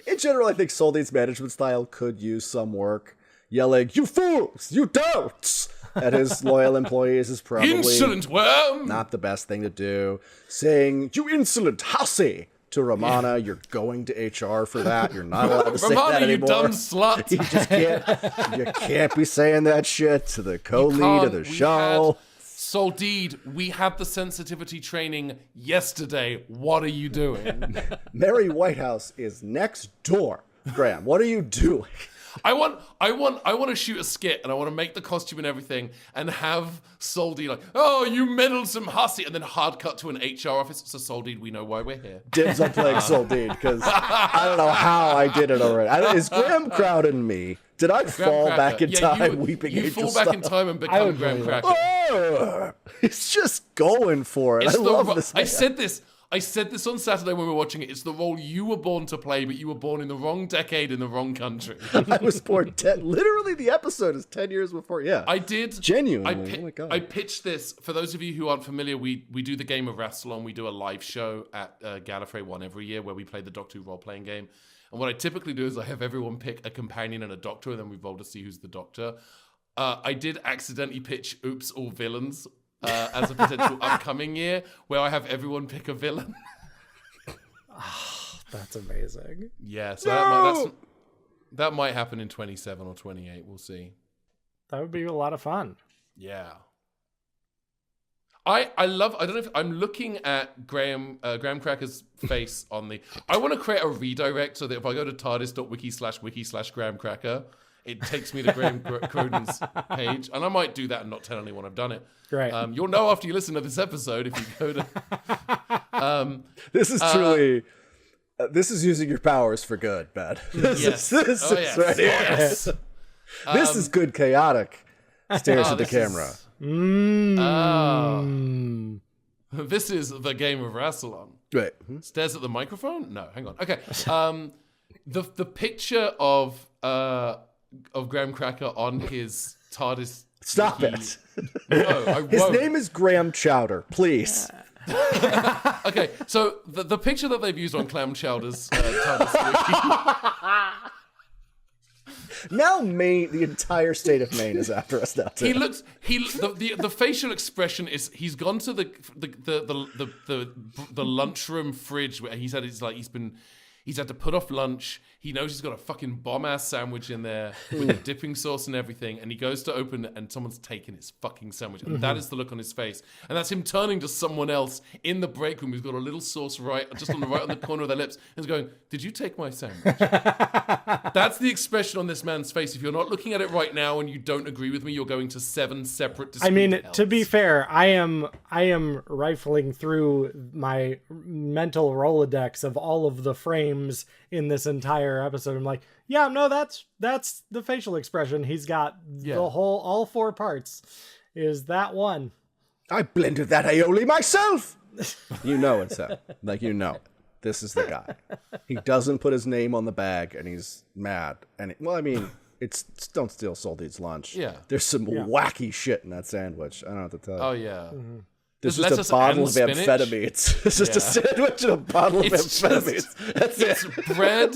In general, I think Soldeed's management style could use some work. Yelling, "You fools! You don'ts!" at his loyal employees is probably Insolent worm! not the best thing to do. Saying, "You insolent hussy!" to Romana, you're going to HR for that. You're not allowed to say that Romana, you anymore. dumb slut! You just can't. You can't be saying that shit to the co-lead of the show. Soldeed, we had the sensitivity training yesterday. What are you doing? Mary Whitehouse is next door. Graham, what are you doing? I want to shoot a skit, and I want to make the costume and everything, and have Soldeed like, "Oh, you meddlesome hussy," and then hard cut to an HR office. So Soldeed, we know why we're here. Dibs on playing Soldeed, because I don't know how I did it already. Is Graham crowding me? Did I fall Cracker. back in time, you, weeping You angel fall back in style? time and become Graham Cracker. He's just going for it. I love this. I said this on Saturday when we were watching it. It's the role you were born to play, but you were born in the wrong decade in the wrong country. I was born 10. Literally, the episode is 10 years before. Yeah, I did. Genuinely. Oh my God. I pitched this. For those of you who aren't familiar, we do the game of Rassilon. We do a live show at Gallifrey 1 every year where we play the Doctor Who role-playing game. And what I typically do is I have everyone pick a companion and a doctor, and then we roll to see who's the doctor. I did accidentally pitch Oops, All Villains as a potential upcoming year, where I have everyone pick a villain. That's amazing. Yeah, so that might happen in 27 or 28. We'll see. That would be a lot of fun. Yeah. I don't know if I'm looking at Graham Cracker's face on the. I want to create a redirect so that if I go to tardis.wiki/wiki/Graham Cracker, it takes me to Graham Cronin's page, and I might do that and not tell anyone I've done it. Great. You'll know after you listen to this episode if you go to. This is truly. This is using your powers for good, Ben. This is right here. Yes. This is good chaotic. Stares at the camera. This is the game of Rassilon. Right. Stares at the microphone? No, hang on. Okay. The picture of Graham Cracker on his TARDIS. Stop it. No, I His won't. name is Graham Chowder. Please. Okay, so the picture that they've used on Clam Chowder's TARDIS. Now the entire state of Maine is after us now too. The facial expression is he's gone to the lunchroom fridge where he's had to put off lunch. He knows he's got a fucking bomb-ass sandwich in there with the dipping sauce and everything, and he goes to open it, and someone's taken his fucking sandwich. And that is the look on his face. And that's him turning to someone else in the break room who's got a little sauce right on the corner of their lips, and is going, "Did you take my sandwich?" That's the expression on this man's face. If you're not looking at it right now and you don't agree with me, you're going to 7 separate discrete hells. To be fair, I am rifling through my mental Rolodex of all of the frames in this entire episode. I'm like, yeah, no, that's the facial expression. He's got all 4 parts. Is that one? I blended that aioli myself. You know it's him. Like, you know. This is the guy. He doesn't put his name on the bag, and he's mad. And it's Don't Steal Soldie's lunch. Yeah. There's some wacky shit in that sandwich. I don't have to tell you. Oh, yeah. Mm-hmm. There's There's just a bottle of lettuce and amphetamines. It's just a sandwich and a bottle of amphetamines. That's it. It's bread.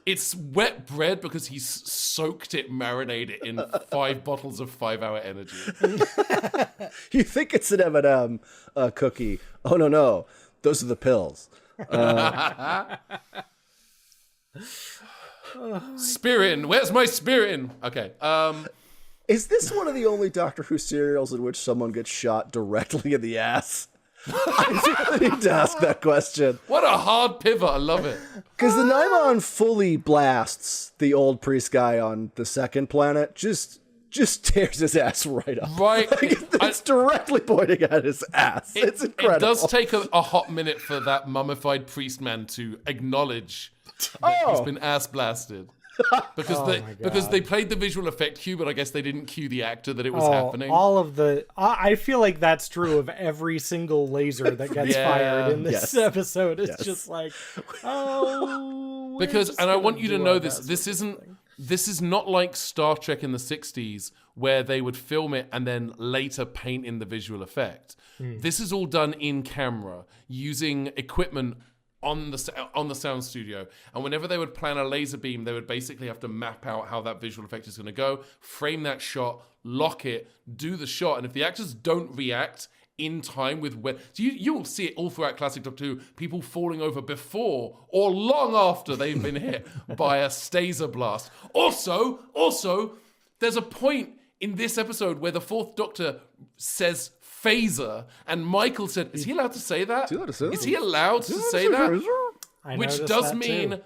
It's wet bread because he's soaked it, marinated in 5 bottles of 5-hour energy. You think it's an M&M cookie. Oh, no. Those are the pills. Spirin, where's my Spirin? Okay. Is this one of the only Doctor Who serials in which someone gets shot directly in the ass? I really need to ask that question. What a hard pivot. I love it. Because the Nimon fully blasts the old priest guy on the second planet, just tears his ass right up. Right. It's directly pointing at his ass. It's incredible. It does take a hot minute for that mummified priest man to acknowledge that he's been ass blasted. Because they played the visual effect cue, but I guess they didn't cue the actor that it was happening. I feel like that's true of every single laser that gets fired in this episode. It's just like, because, and I want you to know this is not like Star Trek in the 60s where they would film it and then later paint in the visual effect. This is all done in camera using equipment on the sound studio, and whenever they would plan a laser beam, they would basically have to map out how that visual effect is going to go, frame that shot, lock it, do the shot, and if the actors don't react in time with you will see it all throughout classic Doctor Who, people falling over before or long after they've been hit by a staser blast. Also, there's a point in this episode where the 4th Doctor says phaser, and Michael said, is he allowed to say that? Is he allowed to say that? Which does mean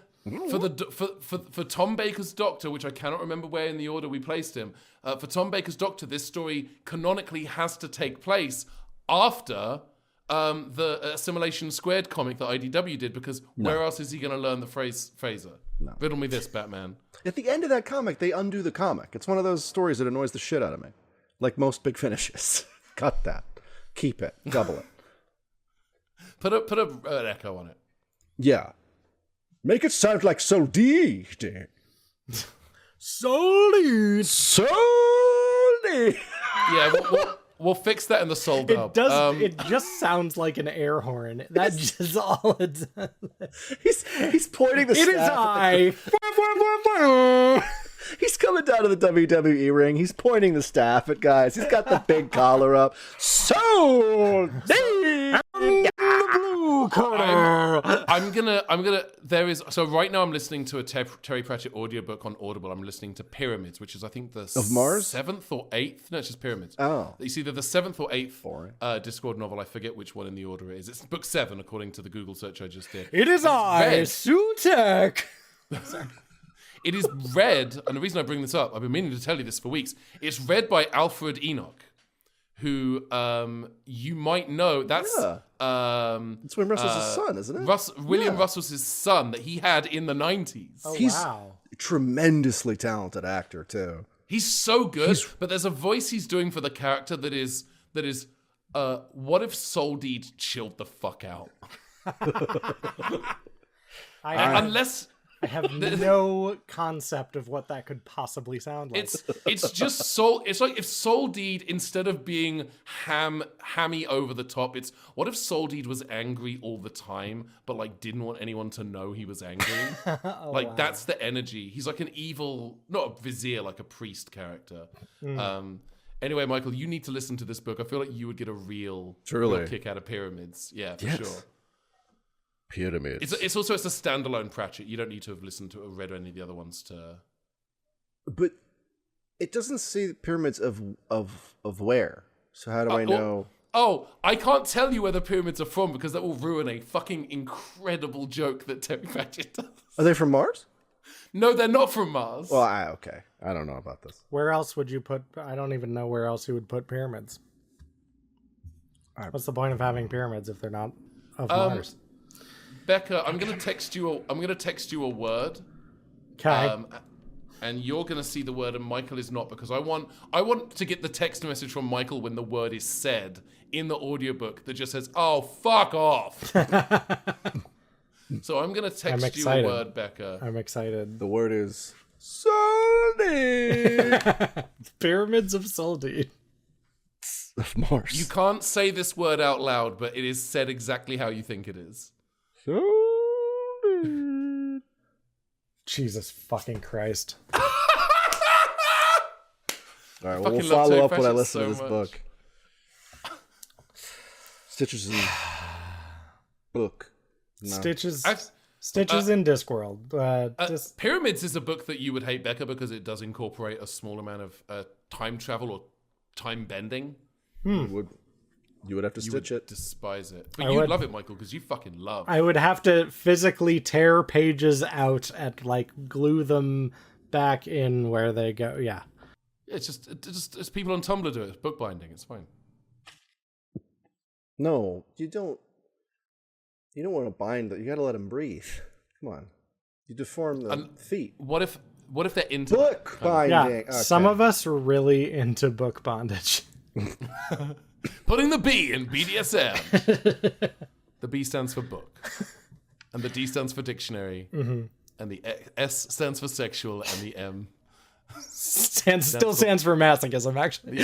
for Tom Baker's Doctor, which I cannot remember where in the order we placed him, for Tom Baker's Doctor, this story canonically has to take place after the Assimilation Squared comic that IDW did, because where else is he going to learn the phrase phaser? No. Riddle me this, Batman. At the end of that comic, they undo the comic. It's one of those stories that annoys the shit out of me. Like most big finishes. Cut that. Keep it. Double it. Put an echo on it. Yeah. Make it sound like Soldie. Soldie. Yeah, we'll fix that in the Soul dub. It just sounds like an air horn. That's just all it does. He's pointing the staff. It is I. He's coming down to the WWE ring. He's pointing the staff at guys. He's got the big collar up. So, the blue corner. I'm gonna. There is. So right now I'm listening to a Terry Pratchett audiobook on Audible. I'm listening to Pyramids, which is I think the Of Mars? 7th or 8th. No, it's just Pyramids. Oh. It's either the 7th or 8th Boring. Discworld novel. I forget which one in the order it is. It's book 7 according to the Google search I just did. It is I, read. Sutek. It is read, and the reason I bring this up, I've been meaning to tell you this for weeks. It's read by Alfred Enoch, who you might know. That's It's William Russell's son, isn't it? William Russell's son that he had in the 90s. Oh, He's wow. a tremendously talented actor too. He's so good, but there's a voice he's doing for the character that is. What if Soul Deed chilled the fuck out? Unless. I have no concept of what that could possibly sound like. It's just Soul. It's like if Soul Deed, instead of being hammy over the top, it's what if Soul Deed was angry all the time, but like didn't want anyone to know he was angry. Wow. That's the energy. He's like an evil, not a vizier, like a priest character. Anyway, Michael, you need to listen to this book. I feel like you would get a real kick out of Pyramids. Yeah, for sure. Pyramids. It's a standalone Pratchett. You don't need to have listened to or read any of the other ones to. But it doesn't say pyramids of where. So how do I know? Oh, I can't tell you where the pyramids are from because that will ruin a fucking incredible joke that Terry Pratchett does. Are they from Mars? No, they're not from Mars. Well, okay. I don't know about this. Where else would you put... I don't even know where else you would put pyramids. What's the point of having pyramids if they're not of Mars? Becca, I'm gonna text you a word. Okay. And you're gonna see the word, and Michael is not, because I want to get the text message from Michael when the word is said in the audiobook that just says, "Oh, fuck off." So I'm gonna text you a word, Becca. I'm excited. The word is Soldy Pyramids of Soldy. of Mars. You can't say this word out loud, but it is said exactly how you think it is. Soldy. Jesus fucking Christ. All right, well, we'll Fucking love follow Terry up when I Pratchett listen to so this much. book. Stitches in book. No. Stitches I've- in Discworld. Pyramids is a book that you would hate, Becca, because it does incorporate a small amount of time travel or time bending. You would have to stitch it. Despise it. But I you would- love it, Michael, because you fucking love it. I would have to physically tear pages out and glue them back in where they go. Yeah. It's just it's people on Tumblr do it. It's bookbinding. It's fine. No, you don't. You don't want to bind it. You got to let them breathe. Come on. You deform the feet. What if they're into Book binding. Yeah. Okay. Some of us are really into book bondage. putting the B in BDSM? The B stands for book, and the D stands for dictionary, and the S stands for sexual, and the M Still stands for masochism, actually.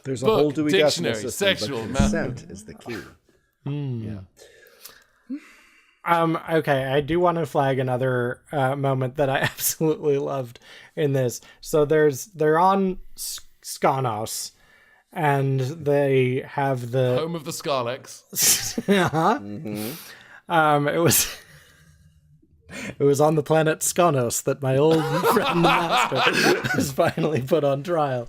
There's a Book, whole Dewey Decimal dictionary, System, sexual, but consent is the key. Yeah. Okay, I do want to flag another moment that I absolutely loved in this. So they're on Skanos, and they have the Home of the Scarlex. It was on the planet Skanos that my old friend the Master was finally put on trial.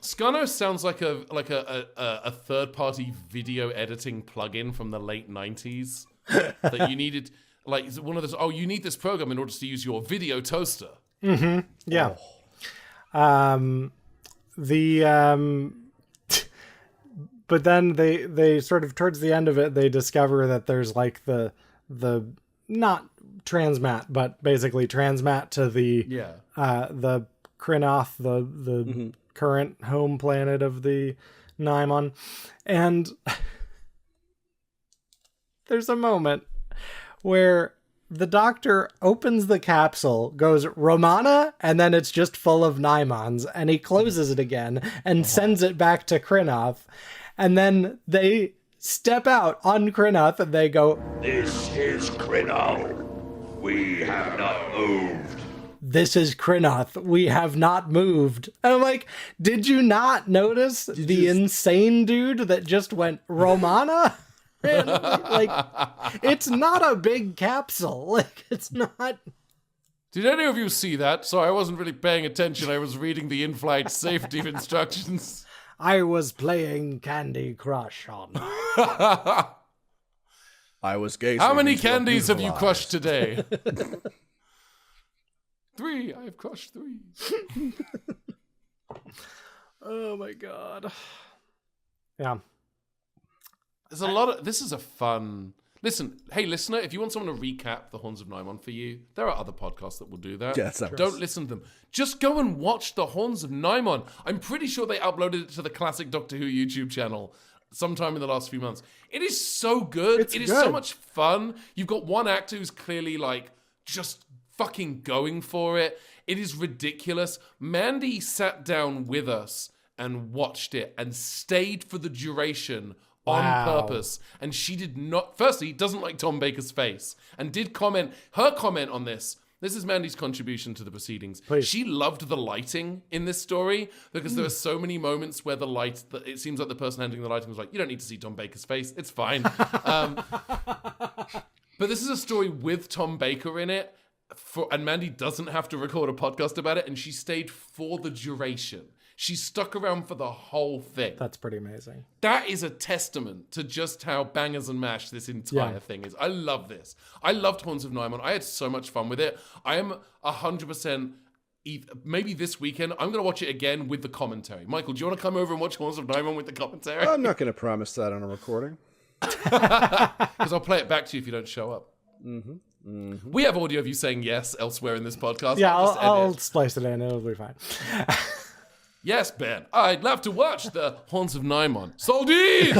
Skanos sounds like a third-party video editing plugin from the late 90s that you needed, like one of those. Oh, you need this program in order to use your video toaster. Yeah. But then they sort of towards the end of it, they discover that there's like the not transmat, but basically transmat to the Krinoth, the current home planet of the Nimon. And there's a moment where the Doctor opens the capsule, goes Romana, and then it's just full of Nimons, and he closes it again and sends it back to Krinoth. And then they step out on Krinoth and they go, This is Krino. We have not moved. This is Krynoth. We have not moved. And I'm like, did you not notice the insane dude that just went Romana? And, like, it's not a big capsule. Like, it's not. Did any of you see that? Sorry, I wasn't really paying attention. I was reading the in-flight safety instructions. I was playing Candy Crush on. I was gazing. How many into a candies have you beautiful crushed eyes. today? 3. I have crushed 3. Oh my god. Yeah. There's a lot of... This is a fun... Listen, hey, listener, if you want someone to recap the Horns of Nimon for you, there are other podcasts that will do that. Yeah, that's not Don't listen to them. Just go and watch the Horns of Nimon. I'm pretty sure they uploaded it to the classic Doctor Who YouTube channel sometime in the last few months. It is so good. It is so much fun. You've got one actor who's clearly, like, just fucking going for it. It is ridiculous. Mandy sat down with us and watched it and stayed for the duration on purpose. And she did not, firstly, doesn't like Tom Baker's face, and did comment, her comment on this. This is Mandy's contribution to the proceedings. Please. She loved the lighting in this story because there are so many moments where the light, it seems like the person handling the lighting was like, you don't need to see Tom Baker's face. It's fine. But this is a story with Tom Baker in it. And Mandy doesn't have to record a podcast about it. And she stayed for the duration. She stuck around for the whole thing. That's pretty amazing. That is a testament to just how bangers and mash this entire thing is. I love this. I loved Horns of Nimon. I had so much fun with it. I am 100%, maybe this weekend, I'm going to watch it again with the commentary. Michael, do you want to come over and watch Horns of Nimon with the commentary? I'm not going to promise that on a recording. Because I'll play it back to you if you don't show up. We have audio of you saying yes elsewhere in this podcast. Yeah, I'll just splice it in. It'll be fine. Yes, Ben, I'd love to watch the Horns of Nimon. Saltine!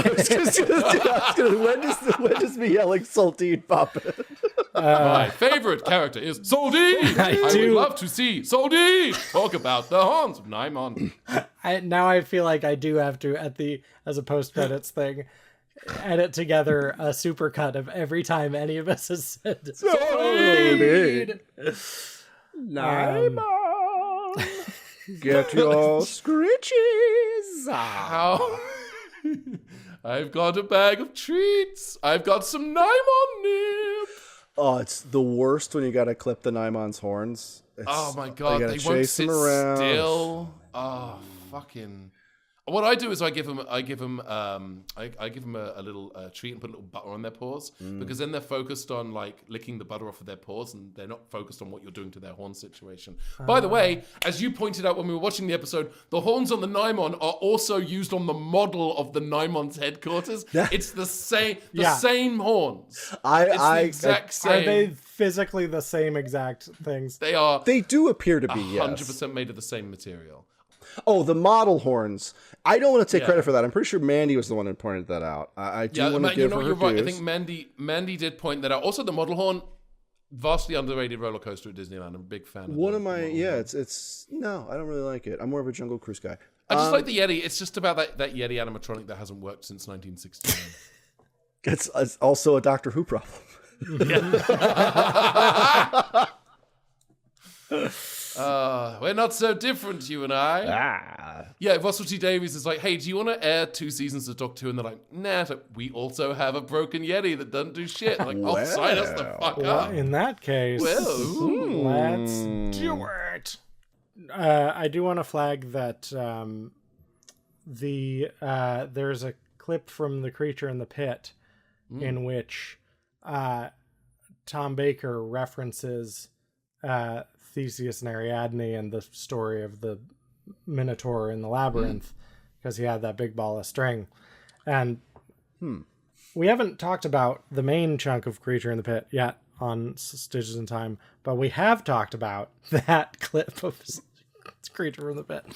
When does me yelling Saltine pop in? My favorite character is Saltine! I would love to see Saltine talk about the Horns of Nimon. Now I feel like I do have to, as a post-credits thing, edit together a supercut of every time any of us has said Saltine! Nimon! Get your scritches out. How? I've got a bag of treats. I've got some Nimon nib. Oh, it's the worst when you gotta clip the Nimon's horns. Oh my god, you they gotta won't chase sit them around. still. Oh, fucking. What I do is I give them a little treat and put a little butter on their paws because then they're focused on like licking the butter off of their paws and they're not focused on what you're doing to their horn situation. By the way, as you pointed out when we were watching the episode, the horns on the Nimon are also used on the model of the Nimon's headquarters. It's the same horns. It's the exact same. Are they physically the same exact things? They are. They do appear to be 100% made of the same material. Oh, the model horns. I don't want to take credit for that. I'm pretty sure Mandy was the one who pointed that out. I do want to give her you're right. dues. I think Mandy did point that out. Also, the model horn, vastly underrated roller coaster at Disneyland. I'm a big fan of one of my it's no, I don't really like it. I'm more of a Jungle Cruise guy. I just like the Yeti. It's just about that Yeti animatronic that hasn't worked since 1969. It's also a Doctor Who problem. We're not so different, you and I. Yeah, Russell T Davies is like, hey, do you want to air 2 seasons of Doctor Who? And they're like, nah, but we also have a broken Yeti that doesn't do shit. I'm like, sign us the fuck up. In that case, let's do it. I do want to flag that there's a clip from The Creature in the Pit in which Tom Baker references Theseus and Ariadne and the story of the Minotaur in the labyrinth because he had that big ball of string. And we haven't talked about the main chunk of Creature in the Pit yet on Stitches in Time, but we have talked about that clip of Creature in the Pit.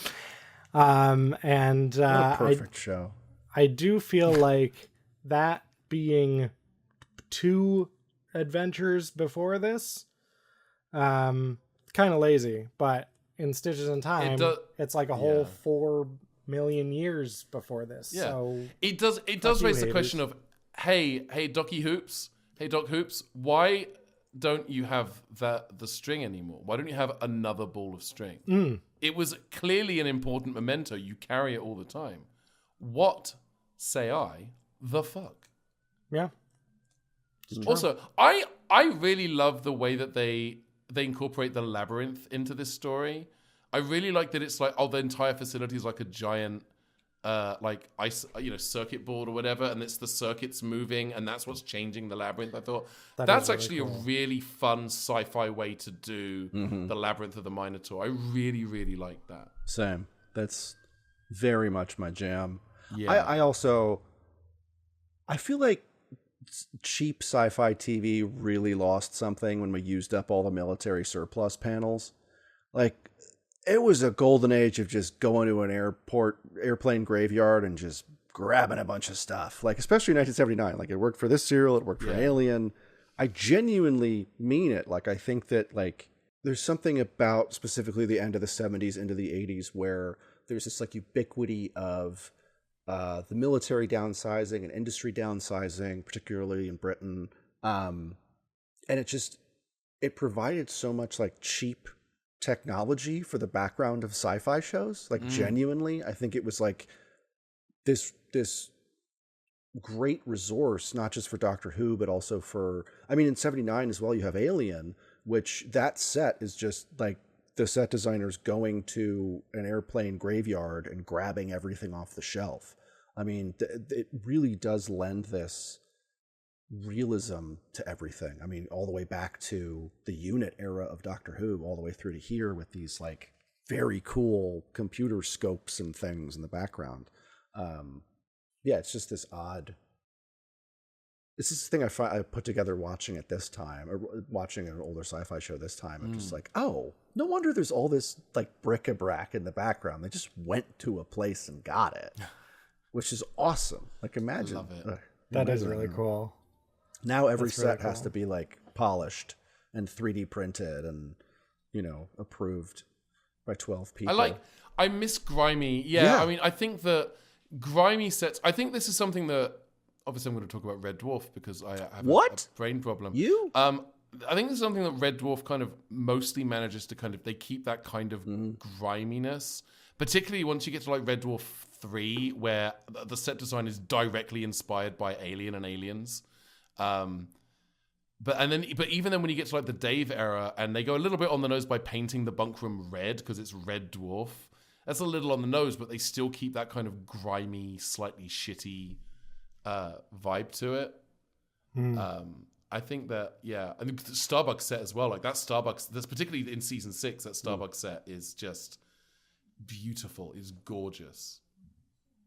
What a perfect show. I do feel like that being 2 adventures before this, kind of lazy, but in Stitches in Time, it's like a whole 4 million years before this. Yeah. So it does raise the question of, hey Doc Hoops, why don't you have the string anymore? Why don't you have another ball of string? It was clearly an important memento. You carry it all the time. What, say I, the fuck? Yeah. Also, I really love the way that they incorporate the labyrinth into this story. I really like that it's like, the entire facility is like a giant circuit board or whatever, and it's the circuits moving, and that's what's changing the labyrinth. I thought that's really actually cool. A really fun sci-fi way to do the labyrinth of the Minotaur. I really, really like that. Same. That's very much my jam. Yeah. I feel like cheap sci-fi TV really lost something when we used up all the military surplus panels. Like, it was a golden age of just going to an airplane graveyard and just grabbing a bunch of stuff. Like, especially in 1979. Like, it worked for this serial, it worked for Alien. I genuinely mean it. Like, I think that, like, there's something about specifically the end of the 70s into the 80s where there's this, like, ubiquity of the military downsizing and industry downsizing, particularly in Britain. And it provided so much, like, cheap technology for the background of sci-fi shows. Like, genuinely, I think it was like this great resource, not just for Doctor Who, but also for, I mean, in 79 as well, you have Alien, which that set is just like the set designers going to an airplane graveyard and grabbing everything off the shelf. I mean, it really does lend this realism to everything. I mean, all the way back to the unit era of Doctor Who, all the way through to here with these like very cool computer scopes and things in the background. It's just this odd. This is the thing I put together watching it this time, or watching an older sci-fi show this time. I'm just like, oh, no wonder there's all this like bric-a-brac in the background. They just went to a place and got it, which is awesome. Like, imagine. I love it. That is really cool. Now every That's set really has cool. to be like polished and 3D printed and, approved by 12 people. I miss grimy. Yeah. I mean, I think that grimy sets, I think this is something that, obviously I'm going to talk about Red Dwarf because I have a brain problem. I think this is something that Red Dwarf kind of mostly manages to they keep that kind of griminess, particularly once you get to like Red Dwarf 3, where the set design is directly inspired by Alien and Aliens. But even then when you get to like the Dave era and they go a little bit on the nose by painting the bunk room red because it's Red Dwarf, that's a little on the nose, but they still keep that kind of grimy, slightly shitty vibe to it. I think that, I think the Starbucks set as well, like that Starbucks, that's particularly in season 6, that Starbucks set is just beautiful, is gorgeous.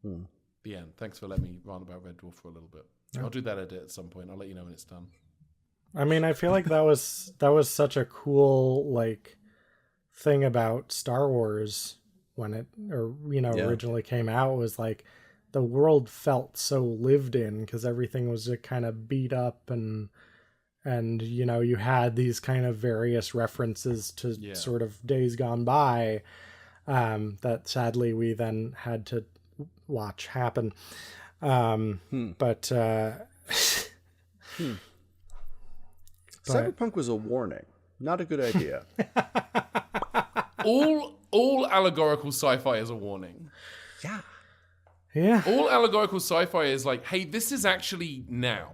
The end. Thanks for letting me rant about Red Dwarf for a little bit. I'll do that edit at some point. I'll let you know when it's done. I mean, I feel like that was such a cool like thing about Star Wars when it originally came out, was like the world felt so lived in because everything was just kind of beat up and you had these kind of various references to sort of days gone by that sadly we then had to watch happen. But Cyberpunk was a warning, not a good idea. all allegorical sci-fi is a warning. Yeah. All allegorical sci-fi is like, hey, this is actually now.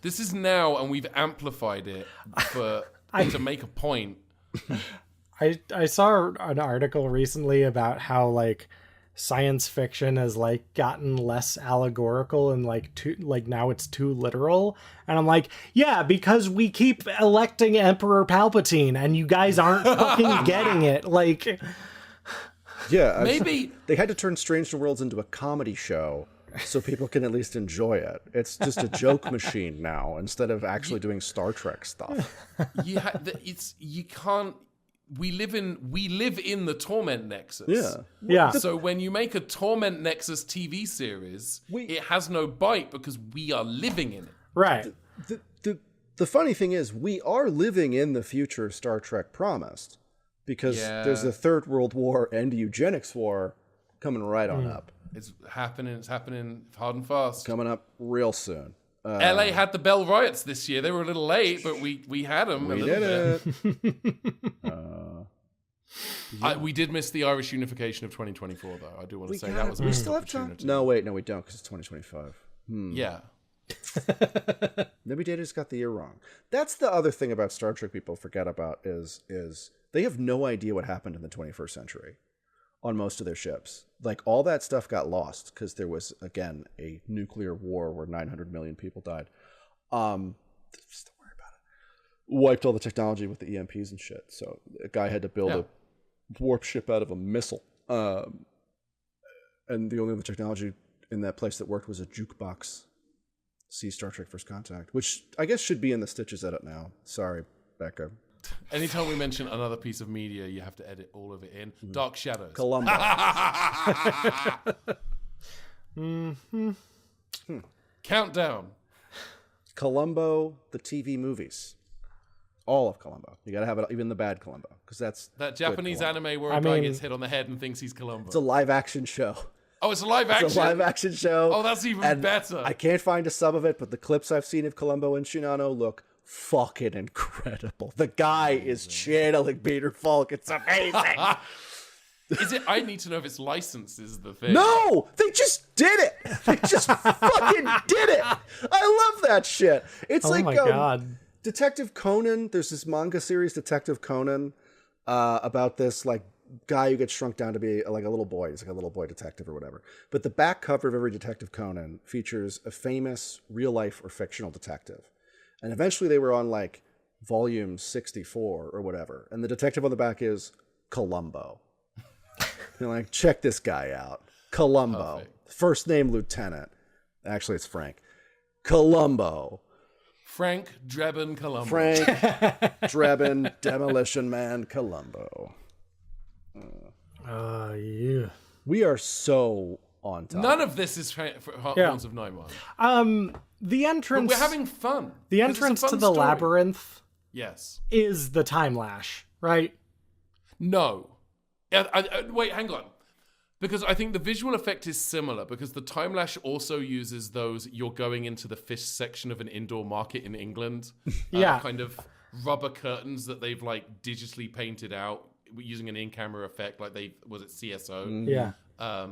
This is now, and we've amplified it to make a point. I saw an article recently about how like science fiction has like gotten less allegorical and like now it's too literal, and I'm like, yeah, because we keep electing Emperor Palpatine and you guys aren't fucking getting it. Like, yeah, maybe they had to turn Strange New Worlds into a comedy show so people can at least enjoy it. It's just a joke machine now instead of actually doing Star Trek stuff. You can't. We live in the Torment Nexus. Yeah. So when you make a Torment Nexus TV series, it has no bite because we are living in it. Right. The funny thing is, we are living in the future Star Trek promised, because there's the Third World War and eugenics war coming right on up. It's happening hard and fast. Coming up real soon. LA had the Bell riots this year. They were a little late, but we had them. We did it. We did miss the Irish unification of 2024, though. I do want to say that was a we missed still have time. opportunity. No, wait, no, we don't, because it's 2025. Yeah. Maybe Data's got the year wrong. That's the other thing about Star Trek people forget about is they have no idea what happened in the 21st century on most of their ships. Like, all that stuff got lost because there was, again, a nuclear war where 900 million people died. Just don't worry about it. Wiped all the technology with the EMPs and shit. So a guy had to build a warp ship out of a missile. And the only other technology in that place that worked was a jukebox. See Star Trek First Contact, which I guess should be in the Stitches edit now. Sorry, Becca. Anytime we mention another piece of media, you have to edit all of it in. Dark Shadows. Columbo. Countdown. Columbo, the TV movies. All of Columbo. You got to have it, even the bad Columbo, because that's That Japanese Columbo. anime where a guy gets hit on the head and thinks he's Columbo. It's a live action show. Oh, it's a live action? It's a live action show. Oh, that's even better. I can't find a sub of it, but the clips I've seen of Columbo and Shinano look fucking incredible. The guy is channeling Peter Falk. It's amazing. Is it? I need to know if it's licensed is the thing. No, they just did it. They just fucking did it. I love that shit. It's Oh like my God. Detective Conan. There's this manga series, Detective Conan, about this like guy who gets shrunk down to be like a little boy. He's like a little boy detective or whatever. But the back cover of every Detective Conan features a famous real life or fictional detective. And eventually they were on like volume 64 or whatever. And the detective on the back is Columbo. They're like, check this guy out. Columbo. Perfect. First name Lieutenant. Actually, it's Frank. Columbo. Frank Drebin Columbo. Frank Drebin, Demolition Man Columbo. Yeah. We are so on top. None of this is for Horns of Nimon. The But entrance. we're having fun. The 'Cause it's a entrance to fun the story. labyrinth Yes. is the time lash, right? No. Wait, hang on. Because I think the visual effect is similar, because the time lash also uses those you're going into the fish section of an indoor market in England. Yeah. Kind of rubber curtains that they've like digitally painted out using an in-camera effect, like was it CSO? Yeah.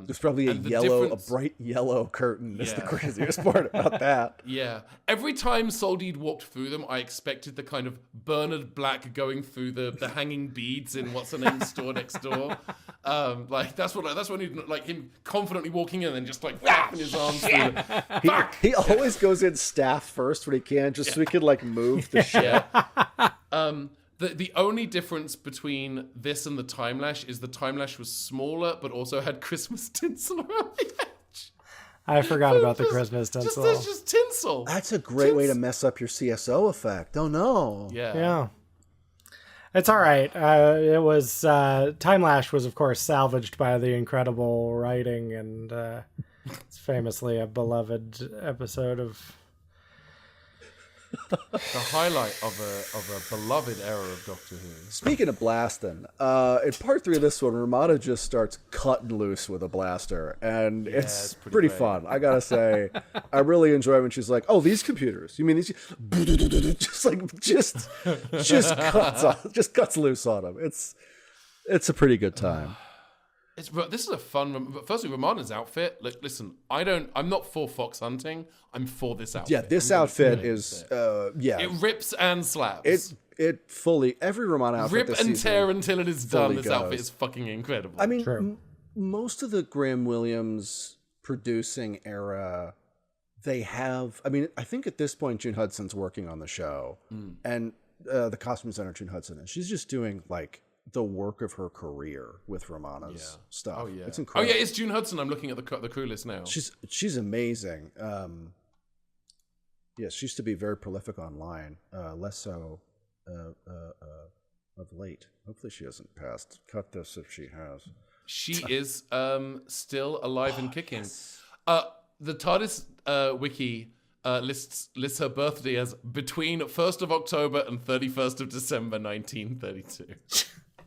There's probably a and the yellow, difference- a bright yellow curtain. Is the Yeah. craziest part about that. Yeah. Every time Soldeed walked through them, I expected the kind of Bernard Black going through the hanging beads in what's the name store next door. Like that's when he like him confidently walking in and just like flapping his arms through. He always goes in staff first when he can, just so he can like move the shit. The only difference between this and the time lash is the time lash was smaller, but also had Christmas tinsel around the edge. I forgot about the Christmas tinsel. There's just tinsel. That's a great way to mess up your CSO effect. Oh no. Yeah. It's all right. It was Time Lash was of course salvaged by the incredible writing, and it's famously a beloved episode of. The highlight of a beloved era of Doctor Who. Speaking of blasting, in part 3 of this one, Romana just starts cutting loose with a blaster, and it's pretty great. fun. I gotta say, I really enjoy when she's like, "Oh, these computers? You mean these?" just cuts loose on them. It's a pretty good time. This is a fun. Firstly, Romana's outfit. Like, listen, I'm not for fox hunting. I'm for this outfit. Yeah, this outfit is It rips and slaps. It fully every Romana outfit. Rip this and season tear until it is done. fully This outfit goes. is fucking incredible. I mean, True. most of the Graham Williams producing era, they have. I mean, I think at this point, June Hudson's working on the show, and the costume designer June Hudson, and she's just doing like the work of her career with Romana's stuff. Oh yeah, it's incredible. Oh yeah, it's June Hudson. I'm looking at the crew list now. She's amazing. Yes, she used to be very prolific online. Less so of late. Hopefully, she hasn't passed. Cut this if she has. She is still alive and kicking. The TARDIS wiki lists her birthday as between 1st of October and 31st of December 1932.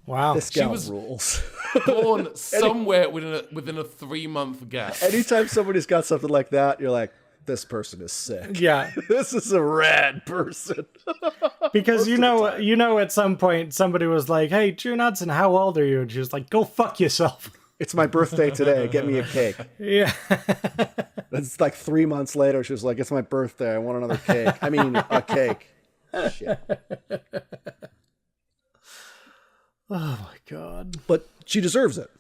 Wow. This gal was- rules. Born somewhere within a 3-month gap. Anytime somebody's got something like that, you're like, this person is sick. Yeah. This is a rad person. Because you know, at some point somebody was like, "Hey, June Hudson, how old are you?" And she was like, "Go fuck yourself." It's my birthday today. Get me a cake. Yeah. It's like 3 months later. She was like, "It's my birthday. I want another cake. I mean, a cake." Shit. Oh my god. But she deserves it.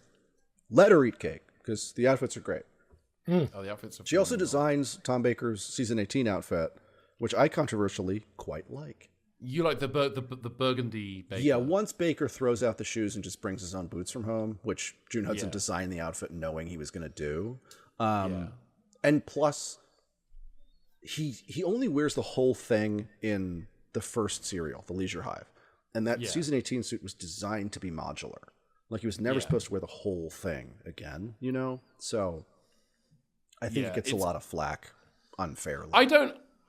Let her eat cake because the outfits are great. Oh, the outfits are She also designs Tom Baker's season 18 outfit, which I controversially quite like. You like the burgundy Baker? Yeah, once Baker throws out the shoes and just brings his own boots from home, which June Hudson designed the outfit knowing he was going to do. And plus, he only wears the whole thing in the first serial, The Leisure Hive. And that season 18 suit was designed to be modular. Like, he was never supposed to wear the whole thing again, you know? So, I think it gets a lot of flack unfairly.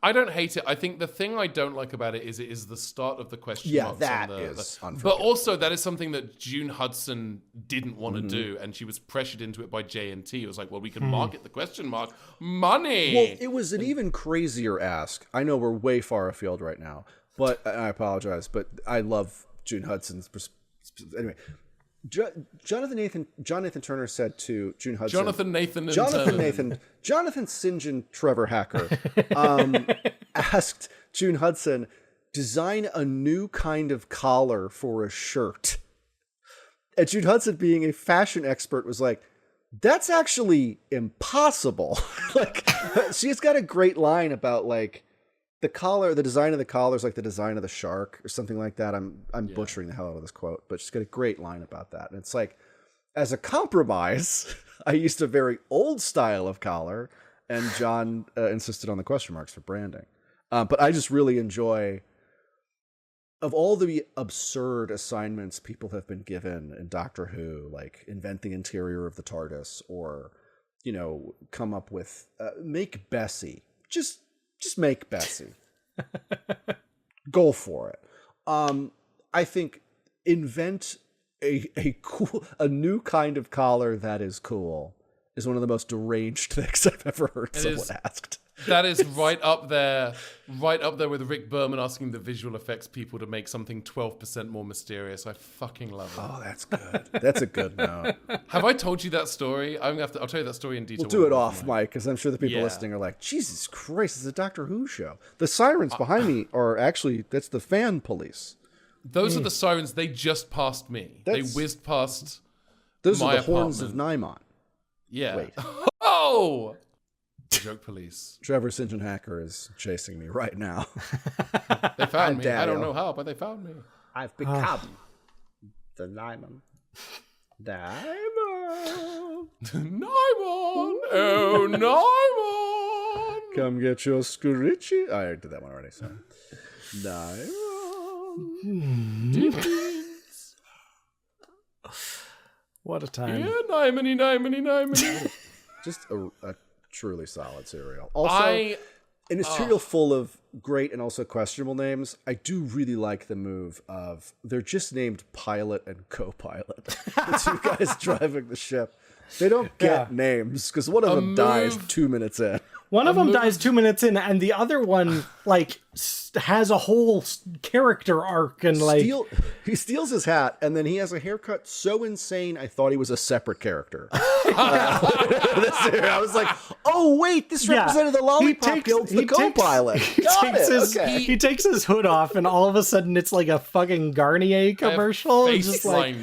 I don't hate it. I think the thing I don't like about it is the start of the question marks. Yeah, that is unforgivable. But also, that is something that June Hudson didn't want to do, and she was pressured into it by J&T. It was like, well, we can market the question mark. Money! Well, it was an even crazier ask. I know we're way far afield right now, but I apologize, but I love June Hudson's... Anyway... Jonathan Nathan Turner said to June Hudson. Jonathan St. John Trevor Hacker asked June Hudson, design a new kind of collar for a shirt. And June Hudson, being a fashion expert, was like, that's actually impossible. Like, she's got a great line about like the collar, the design of the collar is like the design of the shark or something like that. I'm butchering the hell out of this quote, but she's got a great line about that. And it's like, as a compromise, I used a very old style of collar, and John insisted on the question marks for branding. But I just really enjoy, of all the absurd assignments people have been given in Doctor Who, like invent the interior of the TARDIS, or, you know, come up with, make Bessie. Just make Bessie. Go for it. I think invent a new kind of collar that is cool is one of the most deranged things I've ever heard someone asked. That is right up there with Rick Berman asking the visual effects people to make something 12% more mysterious. I fucking love it. Oh, that's good. That's a good note. Have I told you that story? I'll tell you that story in detail. We'll do it off, Mike, because I'm sure the people listening are like, Jesus Christ, it's a Doctor Who show. The sirens behind me are actually, that's the fan police. Those are the sirens. They just passed me. They whizzed past Those my are the horns of apartment. Nimon. Yeah. Wait. Oh! Joke police. Trevor St. John Hacker is chasing me right now. They found me. I don't Daniel. know how, but they found me. I've become the Nimon. Nimon. Nimon! Oh, Nimon! Come get your scritchy. I did that one already, sorry. Nimon. What a time. Yeah, Nimony. Just a truly solid serial. Also, in a serial full of great and also questionable names, I do really like the move of they're just named pilot and co-pilot. The two guys driving the ship. They don't get names because one of them dies 2 minutes in. One of them dies 2 minutes in, and the other one, like, has a whole character arc, and like... He steals his hat, and then he has a haircut so insane, I thought he was a separate character. I was like, oh, wait, this represented the Lollipop Guild's the co-pilot. He takes his hood off, and all of a sudden, it's like a fucking Garnier commercial. It's just like,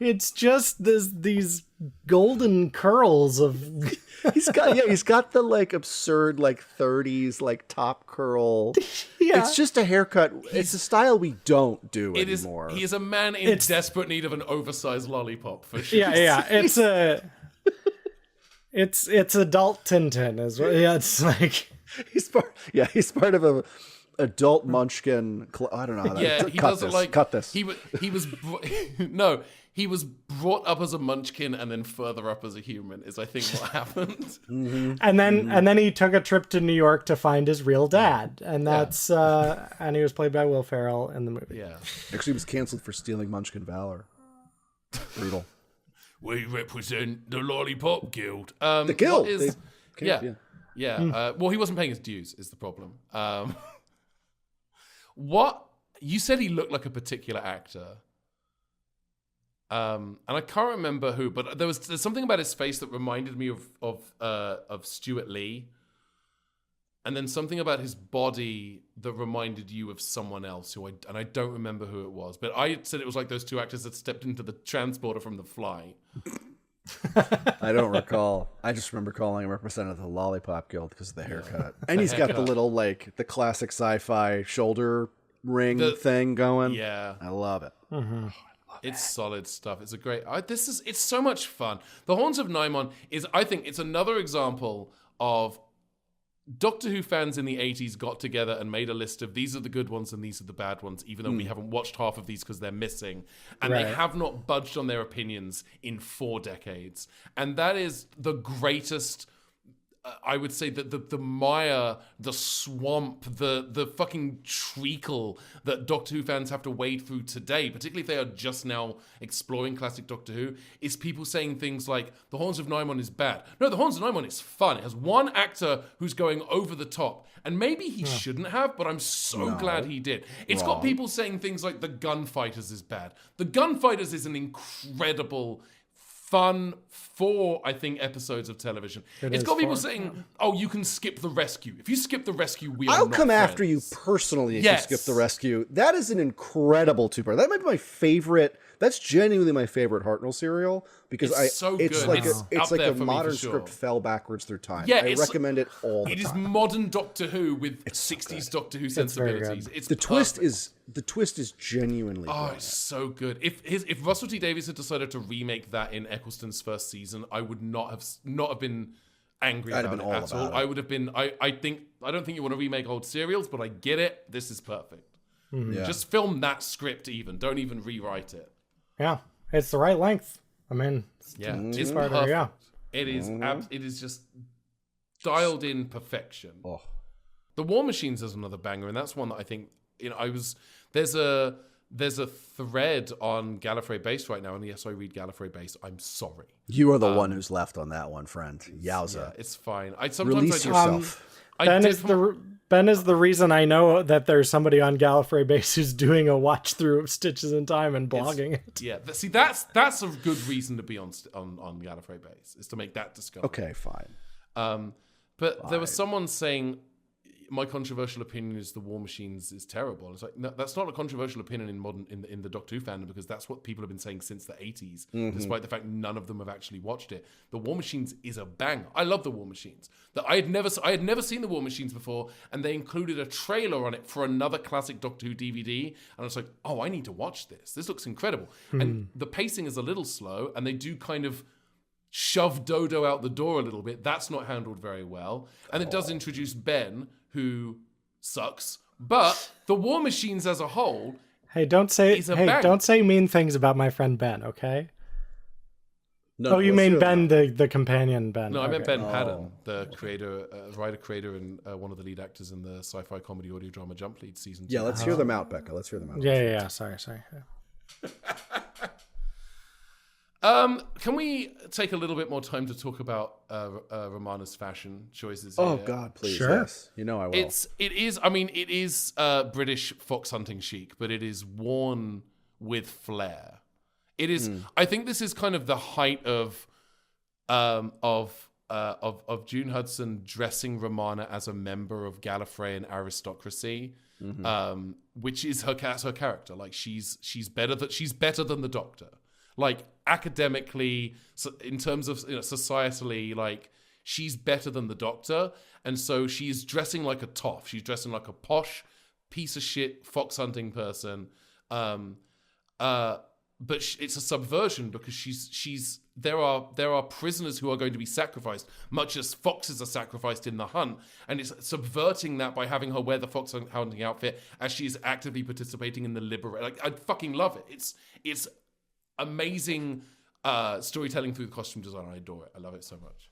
it's just these golden curls of... He's got the like absurd like 30s like top curl. It's just a haircut. It's a style we don't do anymore. He is a man in desperate need of an oversized lollipop for sure. It's adult Tintin as well. Yeah, it's like he's part of a adult Munchkin. I don't know how that. Yeah, he doesn't like cut this. He was brought up as a Munchkin and then further up as a human is I think what happened. Mm-hmm. And then he took a trip to New York to find his real dad, and that's and he was played by Will Ferrell in the movie. Yeah, actually, he was canceled for stealing Munchkin valor. Brutal. We represent the Lollipop Guild. The guild. Yeah. Well, he wasn't paying his dues, is the problem. What? You said he looked like a particular actor. And I can't remember who, but there's something about his face that reminded me of Stuart Lee. And then something about his body that reminded you of someone else and I don't remember who it was. But I said it was like those two actors that stepped into the transporter from The Fly. I don't recall. I just remember calling him representative of the Lollipop Guild because of the haircut. And he's got the little, like, the classic sci-fi shoulder ring thing going. Yeah. I love it. Mm-hmm. It's solid stuff. It's a great... it's so much fun. The Horns of Nimon is, I think, it's another example of Doctor Who fans in the 80s got together and made a list of these are the good ones and these are the bad ones, even though we haven't watched half of these because they're missing. And they have not budged on their opinions in 4 decades. And that is the greatest... I would say that the mire, the swamp, the fucking treacle that Doctor Who fans have to wade through today, particularly if they are just now exploring classic Doctor Who, is people saying things like, The Horns of Nimon is bad. No, The Horns of Nimon is fun. It has one actor who's going over the top. And maybe he shouldn't have, but I'm so glad he did. It's got people saying things like The Gunfighters is bad. The Gunfighters is an incredible... fun 4, I think, episodes of television. It's got people saying, "Oh, you can skip the rescue. If you skip the rescue, I'll come after you personally if you skip the rescue." That is an incredible 2-part. That might be my favorite. That's genuinely my favorite Hartnell serial because it's like a modern script fell backwards through time. Yeah, I recommend it all the time. It is modern Doctor Who with 60s Doctor Who sensibilities. It's the twist is genuinely good. It's so good. If Russell T Davies had decided to remake that in Eccleston's first season, I would not have been angry about it at all. I would have been. I don't think you want to remake old serials, but I get it. This is perfect. Mm-hmm. Yeah. Just film that script. Don't even rewrite it. Yeah, it's the right length. I mean, it's perfect. Yeah, it is. It is just dialed in perfection. Oh. The War Machines is another banger, and that's one that I think there's a thread on Gallifrey Base right now, and yes, I read Gallifrey Base. I'm sorry. You are the one who's left on that one, friend. Yowza. Yeah, it's fine. Release yourself. Ben is the reason I know that there's somebody on Gallifrey Base who's doing a watch through of Stitches in Time and blogging it. Yeah, see, that's a good reason to be on Gallifrey Base, is to make that discovery. Okay, fine. But there was someone saying, my controversial opinion is the War Machines is terrible. It's like, no, that's not a controversial opinion in the Doctor Who fandom, because that's what people have been saying since the 80s, despite the fact none of them have actually watched it. The War Machines is a banger. I love the War Machines. I had never seen the War Machines before, and they included a trailer on it for another classic Doctor Who DVD, and I was like, oh, I need to watch this. This looks incredible. And the pacing is a little slow, and they do kind of shove Dodo out the door a little bit. That's not handled very well. And it does introduce Ben, who sucks, but the War Machines as a whole. Hey, don't say mean things about my friend Ben, okay? No, you mean Ben, the companion Ben? No, I meant Ben Paddon, the creator, writer-creator, and one of the lead actors in the sci-fi comedy audio drama Jump Lead season 2. Yeah, let's hear them out, Becca. Let's hear them out. Yeah. Sorry. Yeah. Can we take a little bit more time to talk about Romana's fashion choices? Oh here? God, please! Sure. Yes, you know I will. It is British fox hunting chic, but it is worn with flair. It is. I think this is kind of the height of June Hudson dressing Romana as a member of Gallifreyan aristocracy, which is her character. Like she's better than the Doctor. Like academically, in terms of societally, like she's better than the Doctor, and so she's dressing like a toff. She's dressing like a posh piece of shit fox hunting person. But it's a subversion because there are prisoners who are going to be sacrificed, much as foxes are sacrificed in the hunt, and it's subverting that by having her wear the fox hunting outfit as she is actively participating in the liberation. Like I fucking love it. It's amazing storytelling through the costume design. I adore it. I love it so much.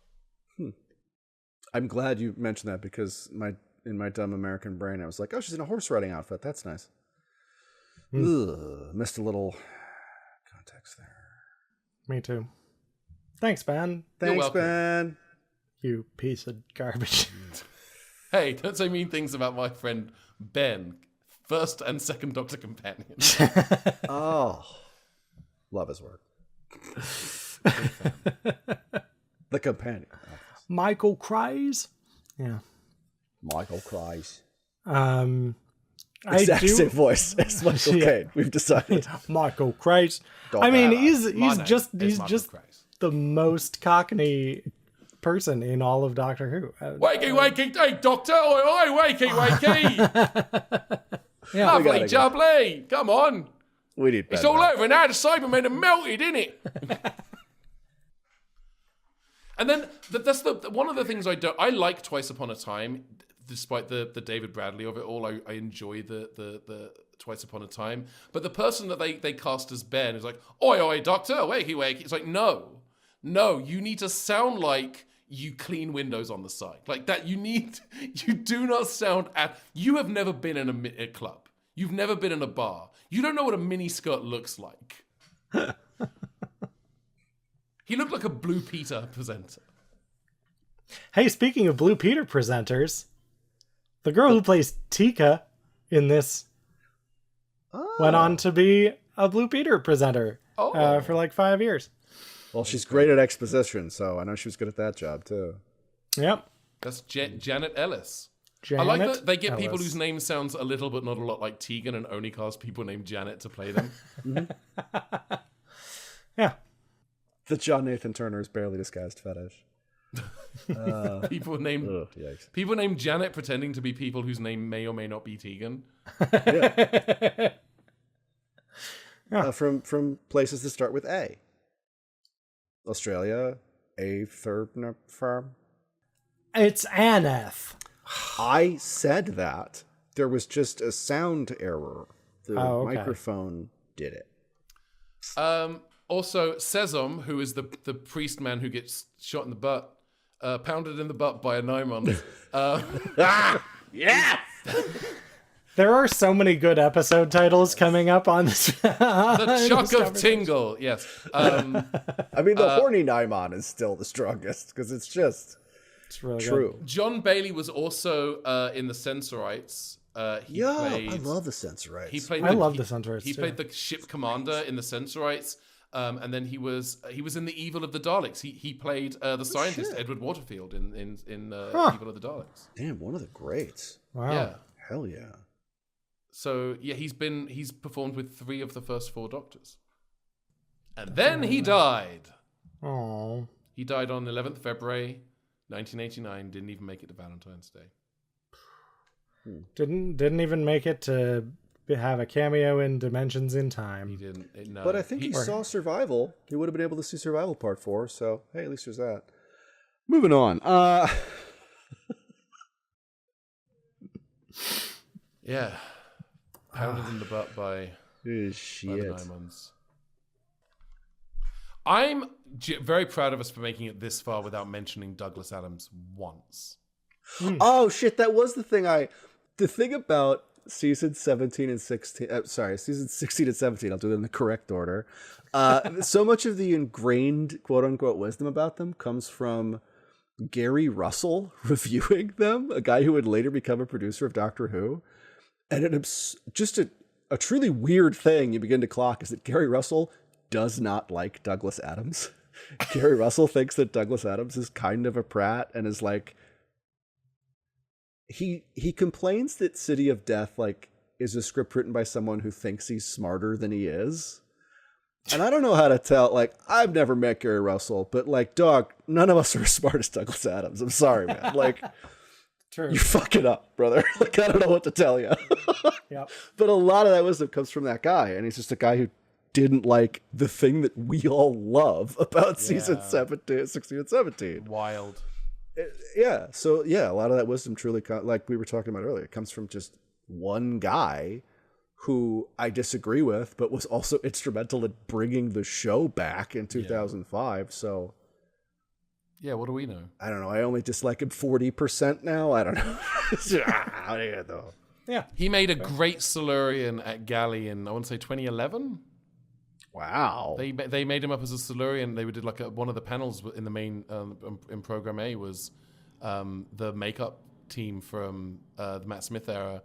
I'm glad you mentioned that because in my dumb American brain, I was like, oh, she's in a horse riding outfit. That's nice. Missed a little context there. Me too. Thanks, Ben. Thanks, Ben. you piece of garbage. Hey, don't say mean things about my friend Ben, first and second Doctor companion. Oh, love his work. The companion. Michael Cries. Yeah. Michael Cries. I do Same voice as Michael Caine. We've decided. Michael Cries. Don't I mean, matter. he's just Michael Christ. the most Cockney person in all of Doctor Who. Wakey, hey, Doctor, oi, wakey. Yeah, Lovely, go. jubbly. Come on. We need It's Ben all back. over now. The Cybermen are melted, isn't it? And then that's one of the things I like Twice Upon a Time, despite the David Bradley of it all. I enjoy the Twice Upon a Time. But the person that they cast as Ben is like, oi, Doctor, wakey. It's like, no, you need to sound like you clean windows on the side. Like that, you do not sound you have never been in a club. You've never been in a bar. You don't know what a miniskirt looks like. He looked like a Blue Peter presenter. Hey, speaking of Blue Peter presenters, the girl who plays Tika in this went on to be a Blue Peter presenter for like 5 years. Well, she's great at exposition, so I know she was good at that job, too. Yep. That's Janet Ellis. Janet I like that they get people Ellis. whose name sounds a little but not a lot like Tegan and only cast people named Janet to play them. Yeah. The John Nathan Turner's barely disguised fetish. People named Yikes. People named Janet pretending to be people whose name may or may not be Tegan. From places that start with A. Australia, A third farm. It's Aneth. I said that. There was just a sound error. The microphone did it. Also, Sezom, who is the priest man who gets shot in the butt, pounded in the butt by a Nimon. Yeah! There are so many good episode titles coming up on this. The Chuck of Tingle, yes. I mean, the horny Nimon is still the strongest, because it's just really true. John Bailey was also in the Censorites. I love the Censorites. I love the Centaurs. He played the ship commander in the Censorites, and then he was in the Evil of the Daleks. He played the scientist Edward Waterfield in Evil of the Daleks. Damn, one of the greats. Wow. Yeah. Hell yeah. So yeah, he's performed with 3 of the first 4 Doctors, and then he died. Oh. He died on 11th February, 1989. Didn't even make it to Valentine's Day. Didn't even make it to have a cameo in Dimensions in Time. He didn't. No. But I think he saw Survival. He would have been able to see Survival Part 4, so hey, at least there's that. Moving on. Yeah. Pounded in the butt by the Shit. Nimons. I'm very proud of us for making it this far without mentioning Douglas Adams once. Oh shit, that was the thing the thing about season 17 and 16, season 16 and 17, I'll do them in the correct order. So much of the ingrained quote unquote wisdom about them comes from Gary Russell reviewing them, a guy who would later become a producer of Doctor Who. And just a truly weird thing you begin to clock is that Gary Russell does not like Douglas Adams. Gary Russell thinks that Douglas Adams is kind of a prat and is like, he complains that City of Death is a script written by someone who thinks he's smarter than he is. And I don't know how to tell, I've never met Gary Russell, but dog, none of us are as smart as Douglas Adams. I'm sorry, man. True. You fuck it up, brother. I don't know what to tell you. Yep. But a lot of that wisdom comes from that guy, and he's just a guy who didn't like the thing that we all love about season 16 and 17. Wild. Yeah. So yeah, a lot of that wisdom truly, like we were talking about earlier, it comes from just one guy who I disagree with, but was also instrumental in bringing the show back in 2005. So yeah, what do we know? I don't know. I only dislike him 40% now. I don't know. Yeah. He made a great Silurian at Galley in, I want to say 2011. Wow. They made him up as a Silurian. They did like one of the panels in the main in Program A was the makeup team from the Matt Smith era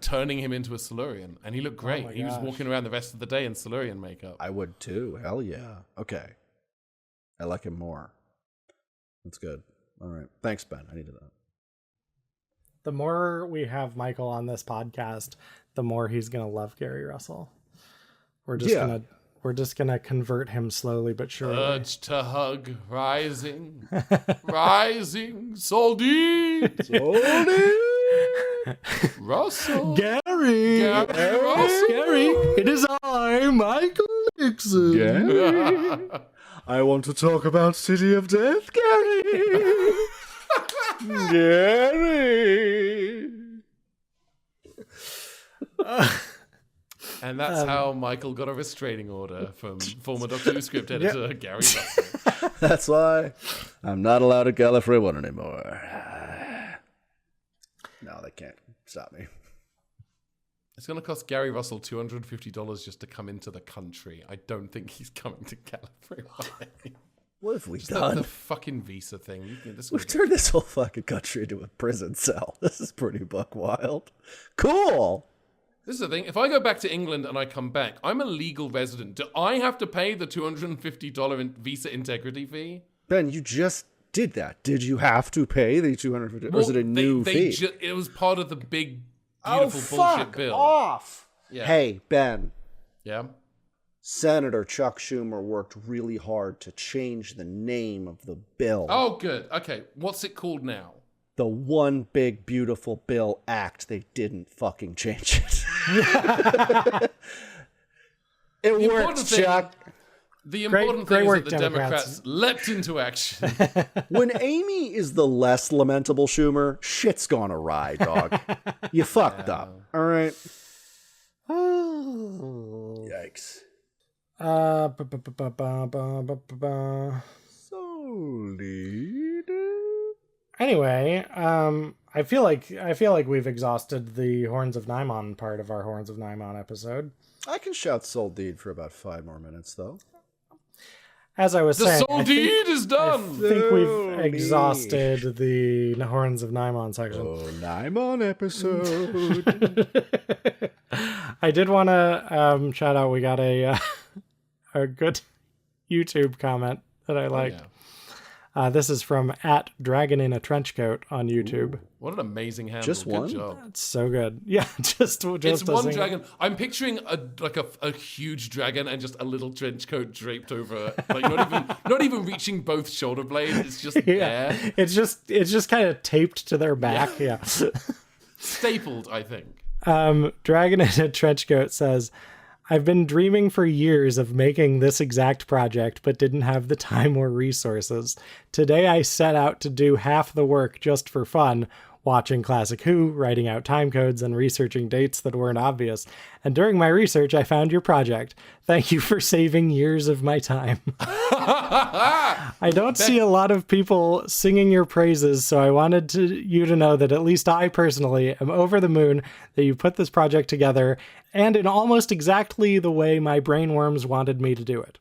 turning him into a Silurian, and he looked great. Oh he was walking around the rest of the day in Silurian makeup. I would too. Hell yeah. Okay. I like him more. That's good. All right. Thanks, Ben. I needed that. The more we have Michael on this podcast, the more he's gonna love Gary Russell. We're just gonna convert him slowly but surely. Urge to hug, rising, rising, Soldi, Russell, Gary, Russell. Gary, it is I, Michael Nixon. Gary. I want to talk about City of Death, Gary. Gary. And that's how Michael got a restraining order from former Doctor Who script editor Gary Russell. That's why I'm not allowed at Gallifrey 1 anymore. No, they can't stop me. It's going to cost Gary Russell $250 just to come into the country. I don't think he's coming to Gallifrey 1. What have we Just done? the fucking visa thing. We've turned this whole fucking country into a prison cell. This is pretty buck wild. Cool. This is the thing. If I go back to England and I come back, I'm a legal resident. Do I have to pay the $250 visa integrity fee? Ben, you just did that. Did you have to pay the $250? Or is it a new fee? It was part of the big, beautiful bullshit bill. Off. Yeah. Hey, Ben. Yeah. Senator Chuck Schumer worked really hard to change the name of the bill. Oh, good. Okay. What's it called now? The One Big Beautiful Bill Act. They didn't fucking change it. It worked, Chuck. The important great thing work, is that the Democrats leapt into action. When Amy is the less lamentable Schumer, shit's gone awry, dog. You fucked up. All right. Yikes. Anyway, I feel like we've exhausted the Horns of Nimon part of our Horns of Nimon episode. I can shout Soul Deed for about 5 more minutes, though. As I was The saying, soul deed is done. I think we've exhausted the Horns of Nimon section. Oh, Nimon episode. I did want to shout out. We got a good YouTube comment that I liked. Yeah. This is from @DragonInATrenchcoat on YouTube. Ooh, what an amazing handle. Just Good one? job. It's so good. Yeah, just It's a one single- dragon. I'm picturing a huge dragon and just a little trench coat draped over it. Like not even reaching both shoulder blades. It's just Yeah, there. it's just kind of taped to their back. Yeah. Stapled, I think. Dragon in a Trenchcoat says, I've been dreaming for years of making this exact project, but didn't have the time or resources. Today I set out to do half the work just for fun, watching Classic Who, writing out time codes, and researching dates that weren't obvious. And during my research, I found your project. Thank you for saving years of my time. I don't see a lot of people singing your praises, so I wanted you to know that at least I personally am over the moon that you put this project together, and in almost exactly the way my brainworms wanted me to do it.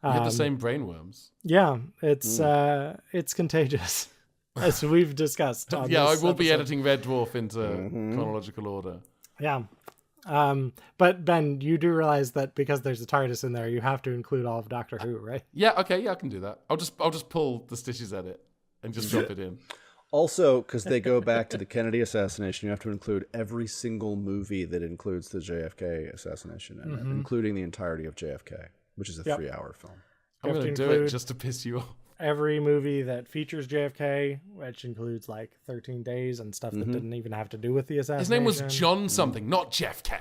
We had the same brainworms. Yeah, it's contagious, as we've discussed. On Yeah, I this will be episode. editing Red Dwarf into chronological order. Yeah. But Ben, you do realize that because there's a TARDIS in there, you have to include all of Doctor Who, right? Yeah, okay, yeah, I can do that. I'll just pull the Stitches edit and just drop it in. Also, because they go back to the Kennedy assassination, you have to include every single movie that includes the JFK assassination in it, including the entirety of JFK, which is a 3-hour film. I'm have going to to do it include- just to piss you off. Every movie that features JFK, which includes like 13 Days and stuff that didn't even have to do with the assassination. His name was John something, not Jeff K.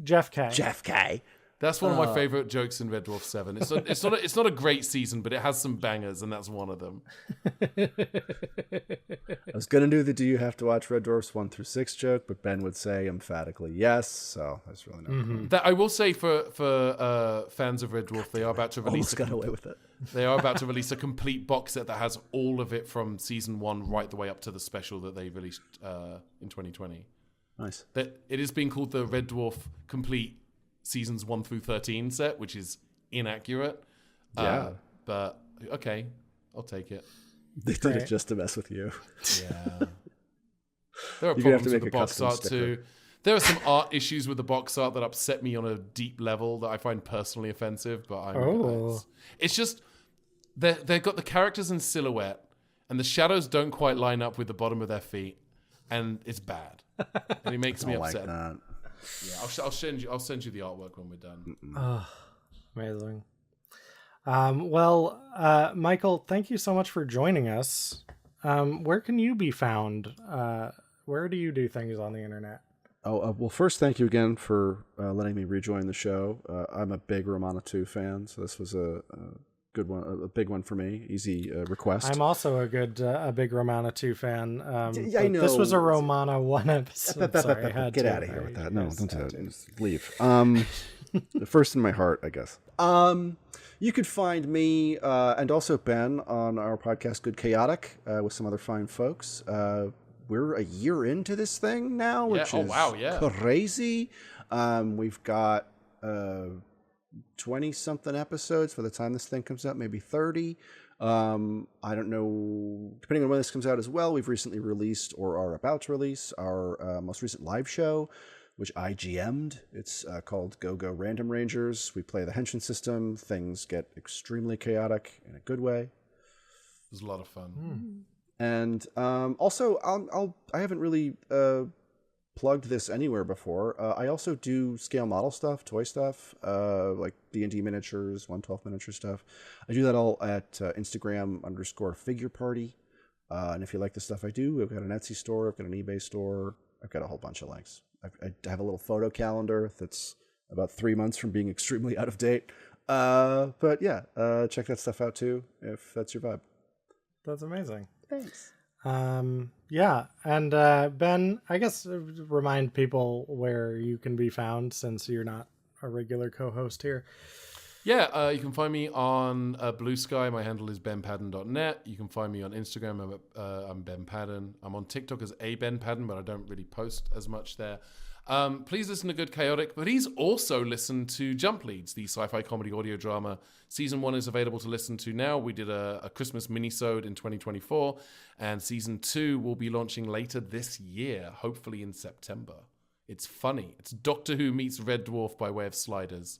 Jeff K. JFK. That's one of my favorite jokes in Red Dwarf 7. It's not a great season, but it has some bangers, and that's one of them. I was going to do the Do You Have to Watch Red Dwarfs 1 through 6 joke, but Ben would say emphatically yes, so that's really not good. That I will say for fans of Red Dwarf, they are about to release Almost got away with it. They are about to release a complete box set that has all of it from season 1 right the way up to the special that they released in 2020. Nice. That it is being called the Red Dwarf Complete seasons 1 through 13 set, which is inaccurate. Yeah. But okay, I'll take it. They did it just to mess with you. Yeah. There are You're gonna have problems to with make the a box custom art sticker. too. There are some art issues with the box art that upset me on a deep level that I find personally offensive. But it's just they've got the characters in silhouette, and the shadows don't quite line up with the bottom of their feet, and it's bad. And it makes me upset. Like that. Yeah, I'll send you the artwork when we're done. Amazing. Michael, thank you so much for joining us. Where can you be found? Where do you do things on the internet? Well, first, thank you again for letting me rejoin the show. I'm a big Romana 2 fan, so this was a good one, a big one for me. Easy request. I'm also a big Romana 2 fan. I know. This was a Romana 1 episode. Sorry, I had Get to. out of here with that. No, Yes, don't do had that. to. Just leave. First in my heart, I guess. You could find me and also Ben on our podcast, Good Chaotic, with some other fine folks. We're a year into this thing now, which is crazy. We've got 20-something episodes by the time this thing comes out, maybe 30. I don't know, depending on when this comes out as well. We've recently released or are about to release our most recent live show, which I GM'd. It's called Go Go Random Rangers. We play the Henshin system. Things get extremely chaotic in a good way. It was a lot of fun. And also, I haven't really plugged this anywhere before. I also do scale model stuff, toy stuff, like D&D miniatures, 1/12 miniature stuff. I do that all at Instagram_figure party. And if you like the stuff I do, I've got an Etsy store, I've got an eBay store, I've got a whole bunch of links. I have a little photo calendar that's about 3 months from being extremely out of date. But yeah, check that stuff out too, if that's your vibe. That's amazing. Thanks. Yeah, and Ben, I guess remind people where you can be found since you're not a regular co-host here. Yeah, you can find me on Blue Sky. My handle is benpaddon.net. You can find me on Instagram. I'm Ben Paddon. I'm on TikTok as a Ben Paddon, but I don't really post as much there. Please listen to Good Chaotic, but he's also listened to Jump Leads, the sci-fi comedy audio drama. Season 1 is available to listen to now. We did a Christmas mini-sode in 2024, and Season 2 will be launching later this year, hopefully in September. It's funny. It's Doctor Who meets Red Dwarf by way of Sliders.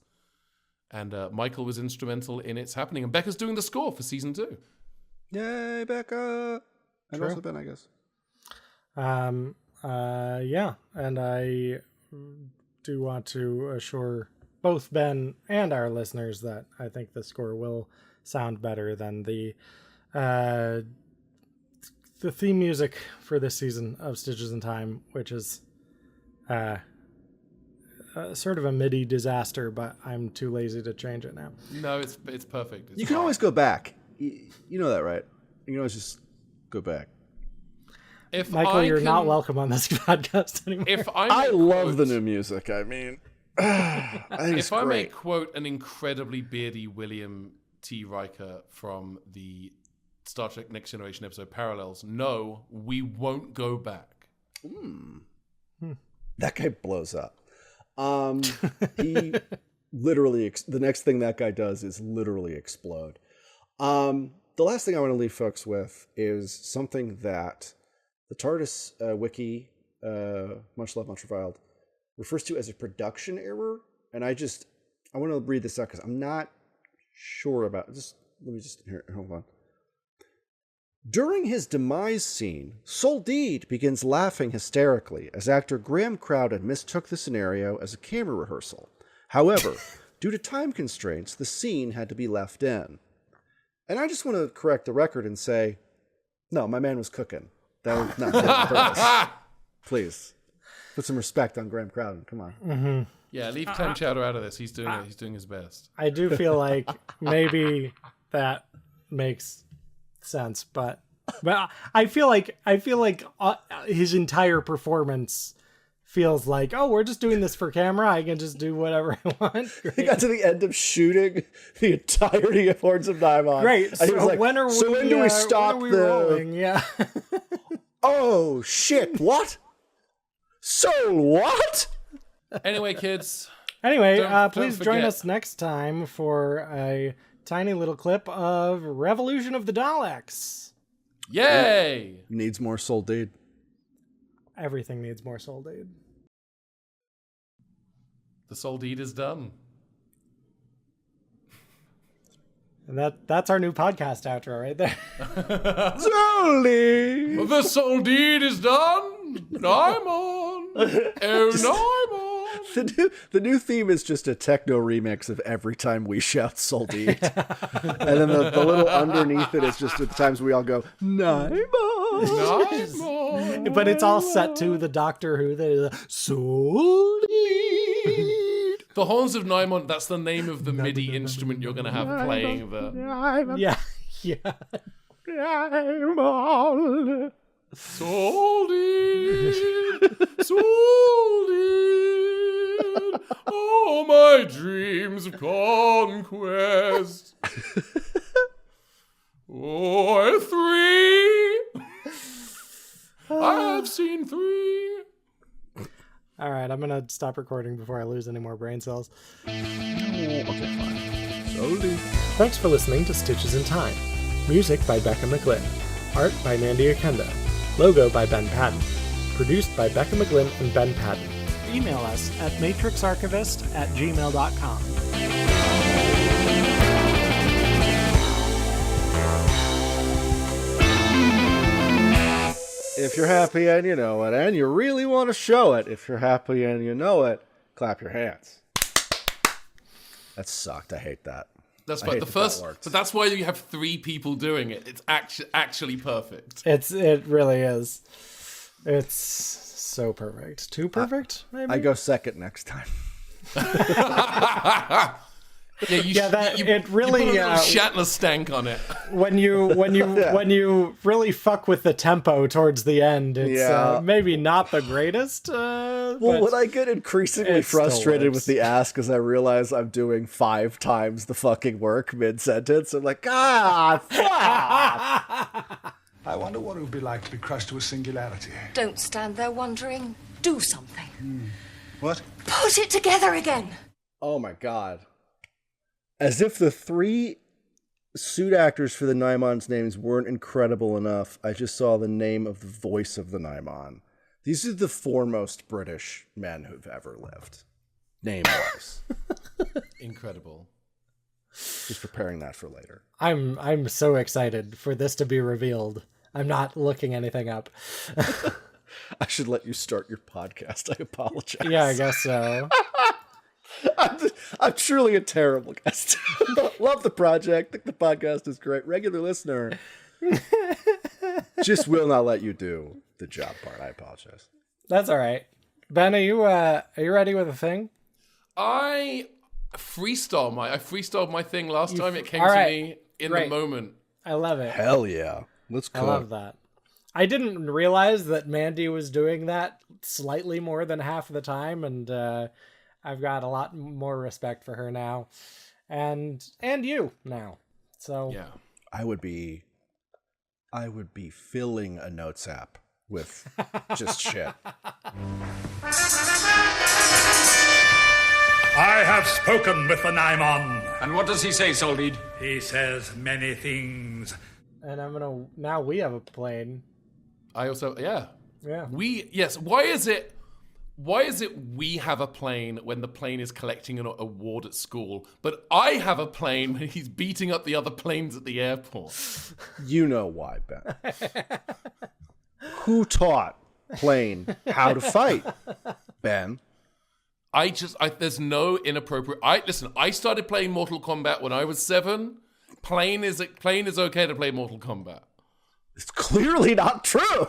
And Michael was instrumental in its happening. And Becca's doing the score for Season 2. Yay, Becca! And also Ben, I guess. Yeah, and I do want to assure both Ben and our listeners that I think the score will sound better than the theme music for this season of Stitches in Time, which is sort of a MIDI disaster, but I'm too lazy to change it now. No, it's perfect. It's you can always go back. You know that, right? You can always just go back. Michael, you're not welcome on this podcast anymore. I love the new music. I mean, I think it's great. I may quote an incredibly beardy William T. Riker from the Star Trek Next Generation episode Parallels, no, we won't go back. That guy blows up. He literally, the next thing that guy does is literally explode. The last thing I want to leave folks with is something that the TARDIS wiki, Much Love, Much Reviled, refers to as a production error. And I want to read this out because I'm not sure about it. Here, hold on. During his demise scene, Soldeed begins laughing hysterically as actor Graham Crowden mistook the scenario as a camera rehearsal. However, due to time constraints, the scene had to be left in. And I just want to correct the record and say, no, my man was cooking. That was not on purpose. Please, put some respect on Graham Crowden. Come on. Mm-hmm. Yeah, leave Clam Chowder out of this. He's doing it. He's doing his best. I do feel like maybe that makes sense, but I feel like his entire performance feels like, oh, we're just doing this for camera. I can just do whatever I want. Great. He got to the end of shooting the entirety of Horns of Nimon. Great. So like, when do we stop rolling? Yeah. Oh shit! What? So what? Anyway, kids, Anyway, Don't please forget. join us next time for a tiny little clip of Revolution of the Daleks. Yay! Needs more soul deed. Everything needs more soul, dude. The soul deed is done. And that's our new podcast outro right there. Solely. The soul deed is done. Nimon. Oh, Nimon. The new theme is just a techno remix of every time we shout soul deed. And then the little underneath it is just at the times we all go, Nimon. Nimon. But it's all set to the Doctor Who, the soul deed. The Horns of Nimon, that's the name of the MIDI instrument you're going to have playing there. Yeah. Nimon. Soul deed. Soul deed. Oh, my dreams of conquest. Oh, 3. I have seen 3. All right, I'm going to stop recording before I lose any more brain cells. Okay, fine. Solely. Thanks for listening to Stitches in Time. Music by Becca McGlynn. Art by Mandy Oquendo. Logo by Ben Paddon. Produced by Becca McGlynn and Ben Paddon. Email us at matrixarchivist@gmail.com. If you're happy and you know it, and you really want to show it, if you're happy and you know it, clap your hands. That sucked. I hate that. That's I right. hate The that first, that worked. but that's why you have 3 people doing it. It's actually perfect. It really is. It's so perfect. Too perfect, maybe? I go second next time. Yeah, it really you put a little Shatner stank on it. when you really fuck with the tempo towards the end, it's maybe not the greatest. Well, but when I get increasingly it still frustrated works. with the ask as I realize I'm doing 5 times the fucking work mid-sentence, I'm like, fuck! I wonder what it would be like to be crushed to a singularity. Don't stand there wondering. Do something. What? Put it together again. Oh my god. As if the 3 suit actors for the Nimon's names weren't incredible enough, I just saw the name of the voice of the Nimon. These are the foremost British men who've ever lived. Name-wise. Incredible. Just preparing that for later. I'm so excited for this to be revealed. I'm not looking anything up. I should let you start your podcast. I apologize. Yeah, I guess so. I'm truly a terrible guest. Love the project. Think the podcast is great. Regular listener. Just will not let you do the job part. I apologize. That's all right. Ben, are you ready with a thing? I freestyled my thing last time. It came all to right. me in Great. the moment. I love it. Hell yeah. Let's I cook. love that. I didn't realize that Mandy was doing that slightly more than half of the time, and I've got a lot more respect for her now, and you now. So Yeah. I would be filling a notes app with just shit. I have spoken with the Nimon. And what does he say, Soldeed? He says many things. and now we have a plane. I also, yeah. Yeah. Why is it we have a plane when the plane is collecting an award at school, but I have a plane when he's beating up the other planes at the airport? You know why, Ben. Who taught plane how to fight? Ben. There's no inappropriate. I started playing Mortal Kombat when I was 7. Plane is okay to play Mortal Kombat. It's clearly not true.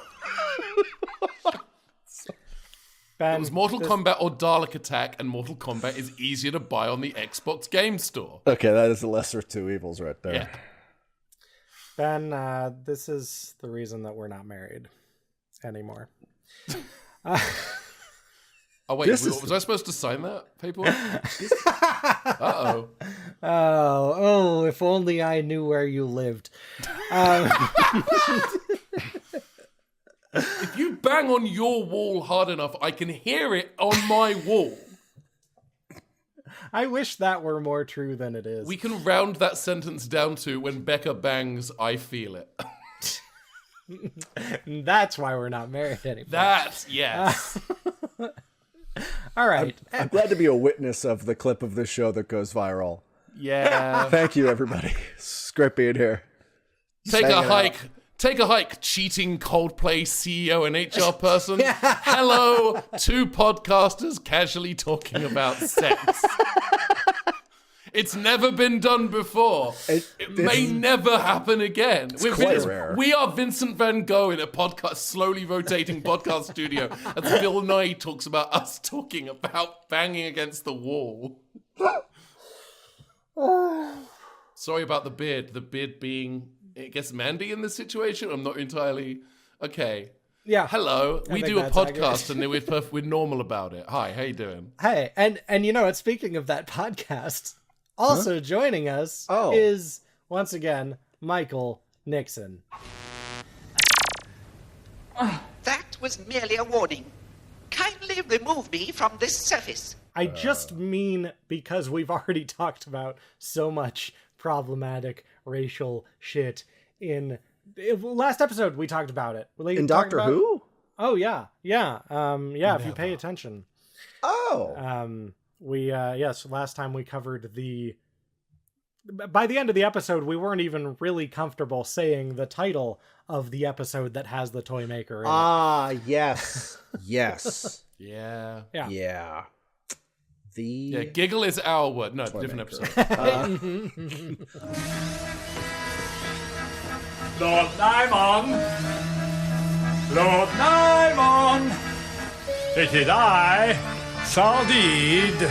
Ben, It was Mortal Kombat or Dalek Attack, and Mortal Kombat is easier to buy on the Xbox Game Store. Okay, that is the lesser of 2 evils right there. Yeah. Ben, this is the reason that we're not married anymore. Oh wait, was I supposed to sign that paperwork? Uh-oh. Oh, if only I knew where you lived. If you bang on your wall hard enough, I can hear it on my wall. I wish that were more true than it is. We can round that sentence down to when Becca bangs, I feel it. That's why we're not married anymore. That's, yes. All right. I'm glad to be a witness of the clip of this show that goes viral. Yeah. Thank you, everybody. It's great being here. Take hanging a out. hike. Take a hike, cheating Coldplay CEO and HR person. Hello, two podcasters casually talking about sex. It's never been done before. It may never happen again. quite rare. We are Vincent van Gogh in a podcast, slowly rotating podcast studio as Bill Nye talks about us talking about banging against the wall. Sorry about the beard. The beard being, I guess, Mandy in this situation. I'm not entirely okay. Yeah. Hello. We think do a that's podcast and we're normal about it. Hi, how you doing? Hey, and you know what? Speaking of that podcast, also joining us is once again Michael Nixon. That was merely a warning. Kindly remove me from this surface. I just mean because we've already talked about so much problematic racial shit in last episode. We talked about it In Doctor Who? Oh yeah. If you pay attention. Oh. Yes, last time we covered by the end of the episode, we weren't even really comfortable saying the title of the episode that has the toy maker in it. Yes. Yes. Yeah. Yeah. Yeah, giggle is our word. No, different episode. Lord Nimon! Lord Nimon! It is I, Saldid.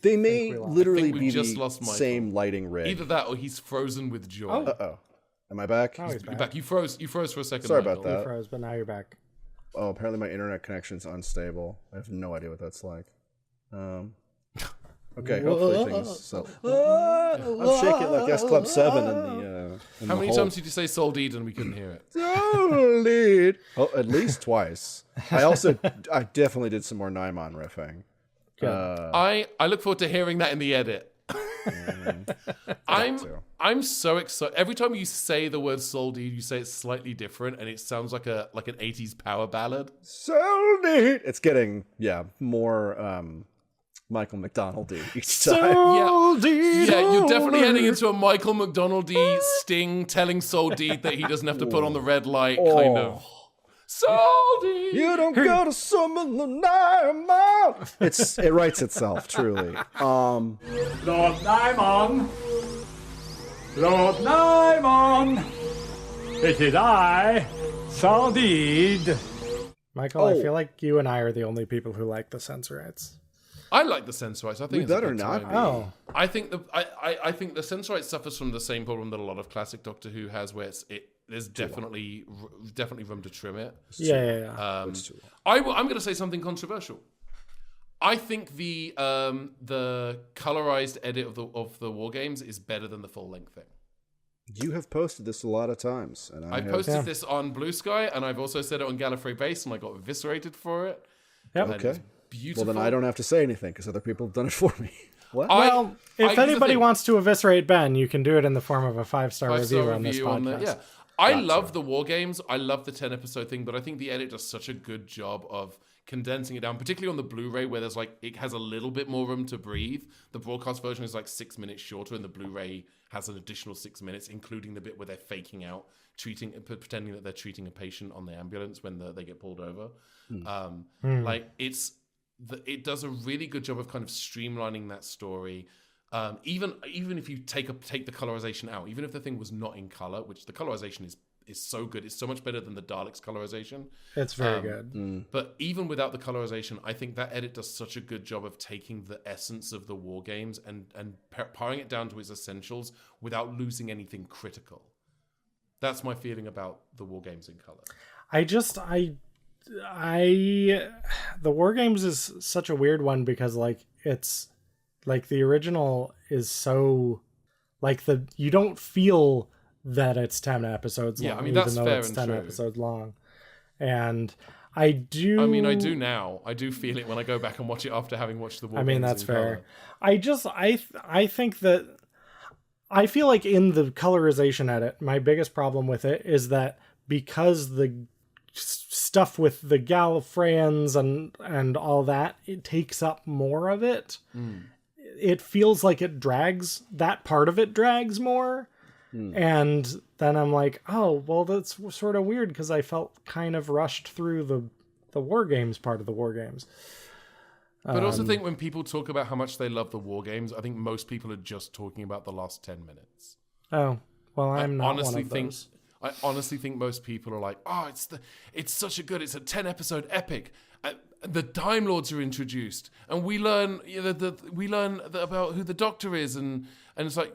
They may literally we be just the lost Michael. same lighting rig. Either that or he's frozen with joy. Uh-oh. Am I back? Oh, he's You're back. back. You froze for a second. Sorry Michael. about that. You froze, but now you're back. Oh, apparently my internet connection's unstable. I have no idea what that's like. Okay, hopefully things... So, I'm shaking like S Club 7 in How the many hole. times did you say Soldid and we couldn't hear it? Solid. Oh, at least twice. I definitely did some more Nimon riffing. I look forward to hearing that in the edit. I'm so excited. Every time you say the word Soldid, you say it slightly different, and it sounds like an 80s power ballad. Solid. It's getting more Michael McDonald-y each time. Yeah, you're definitely heading into a Michael McDonald-y Sting telling Soldid that he doesn't have to put on the red light kind of. Soldid! You don't go to summon the Nimon. It writes itself, truly. Lord Nimon! Lord Nimon! It is I, Saldid. Michael, I feel like you and I are the only people who like the Sensorites. I like the Sensorites. I think We it's a better good not time. be. Oh, I think I think the Sensorites suffers from the same problem that a lot of classic Doctor Who has, where there's definitely room to trim it. yeah. I'm going to say something controversial. I think the colorized edit of the War Games is better than the full length thing. You have posted this a lot of times, and I posted this on Blue Sky, and I've also said it on Gallifrey Base, and I got eviscerated for it. Yep. And Okay. it's beautiful. Well, then I don't have to say anything because other people have done it for me. What? Well, if here's the anybody thing. wants to eviscerate Ben, you can do it in the form of a 5-star review on this podcast. Yeah. I love the War Games. I love the 10-episode thing, but I think the edit does such a good job of condensing it down, particularly on the Blu-ray where there's it has a little bit more room to breathe. The broadcast version is 6 minutes shorter, and the Blu-ray has an additional 6 minutes, including the bit where they're faking out, pretending that they're treating a patient on the ambulance when they get pulled over. It does a really good job of kind of streamlining that story. Even if you take the colorization out, even if the thing was not in color, which the colorization is so good, it's so much better than the Daleks colorization. It's very good. But even without the colorization, I think that edit does such a good job of taking the essence of the War Games and paring it down to its essentials without losing anything critical. That's my feeling about the War Games in color. The War Games is such a weird one because it's the original is so you don't feel that it's 10 episodes long, I mean, that's even though fair it's and 10 true. episodes long. And I do. I mean, I do now. I do feel it when I go back and watch it after having watched the war games. I mean, that's in fair. color. I think that I feel like in the colorization edit, my biggest problem with it is that because the stuff with the Gallifreyans and all that, it takes up more of it. It feels like it drags, that part of it drags more. And then I'm like, oh, well, that's sort of weird because I felt kind of rushed through the War Games part of the War Games. But I also think when people talk about how much they love the war games, I think most people are just talking about the last 10 minutes. Oh, well, I'm not one of those. I honestly think most people are like, oh, it's such a 10 episode epic. The Time Lords are introduced, and we learn about who the Doctor is, and it's like,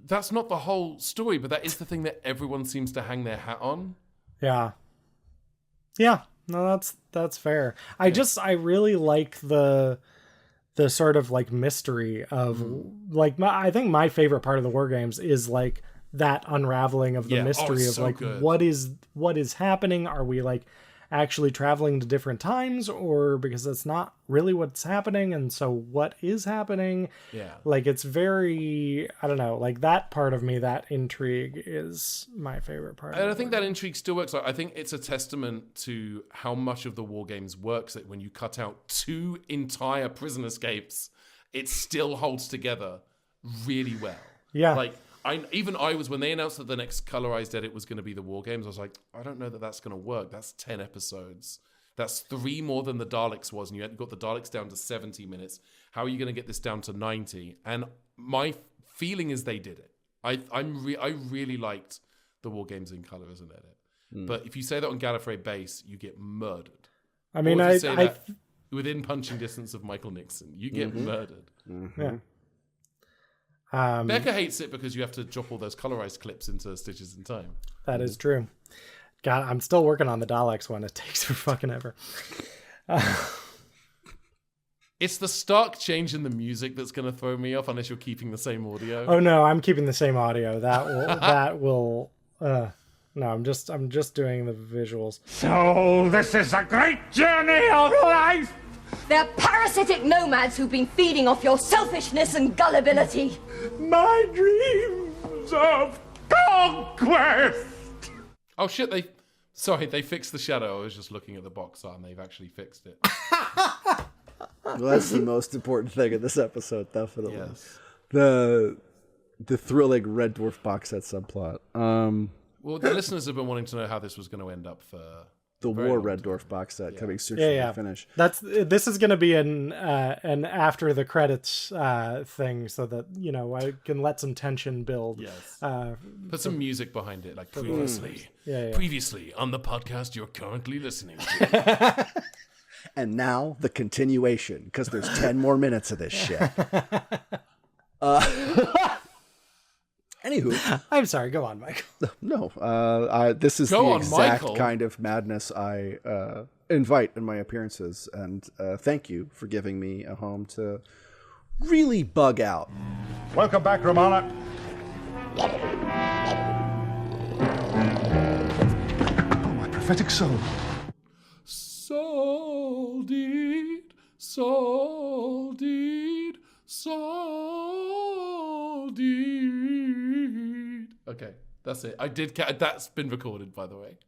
that's not the whole story, but that is the thing that everyone seems to hang their hat on. Yeah. No, that's fair. I really like the sort of like mystery of like I think my favorite part of the War Games is like that unraveling of the mystery of so like good. what is happening. Are we like actually traveling to different times, or because it's not really what's happening, and so what is happening? Like it's very, I don't know, like that part of me, that intrigue is my favorite part. And I think that intrigue still works. I think it's a testament to how much of the war games works, that when you cut out 2 entire prison escapes, it still holds together really well. Yeah. Like I was, when they announced that the next colorized edit was going to be the War Games, I was like, I don't know that that's going to work. That's 10 episodes. That's 3 more than the Daleks was, and you got the Daleks down to 70 minutes. How are you going to get this down to 90? And my feeling is they did it. I really liked the War Games in color as an edit. But if you say that on Gallifrey base, you get murdered. I mean, or if you say that within punching distance of Michael Nixon, you get murdered. Yeah. Becca hates it because you have to drop all those colorized clips into Stitches in Time. That is true. God, I'm still working on the Daleks one. It takes for fucking ever. It's the stark change in the music that's going to throw me off, unless you're keeping the same audio. Oh no, I'm keeping the same audio. That will. No, I'm just doing the visuals. So this is a great journey of life. They're parasitic nomads who've been feeding off your selfishness and gullibility. My dreams of conquest. Oh shit, they fixed the shadow. I was just looking at the box art and they've actually fixed it. Well, that's the most important thing in this episode, definitely. Yes. The thrilling Red Dwarf box set subplot. Well, the listeners have been wanting to know how this was going to end up for The very War long Red time. Dwarf box set coming soon Yeah. to finish. This is going to be an after the credits thing, so that I can let some tension build. Yes. Put some music behind it, like previously. Yeah. Previously on the podcast you're currently listening to. And now the continuation, because there's 10 more minutes of this shit. Anywho, I'm sorry. Go on, Michael. no. This is Go the on, exact Michael. kind of madness I invite in my appearances, and thank you for giving me a home to really bug out. Welcome back, Romana. Oh, my prophetic soul. Okay, that's it. That's been recorded, by the way.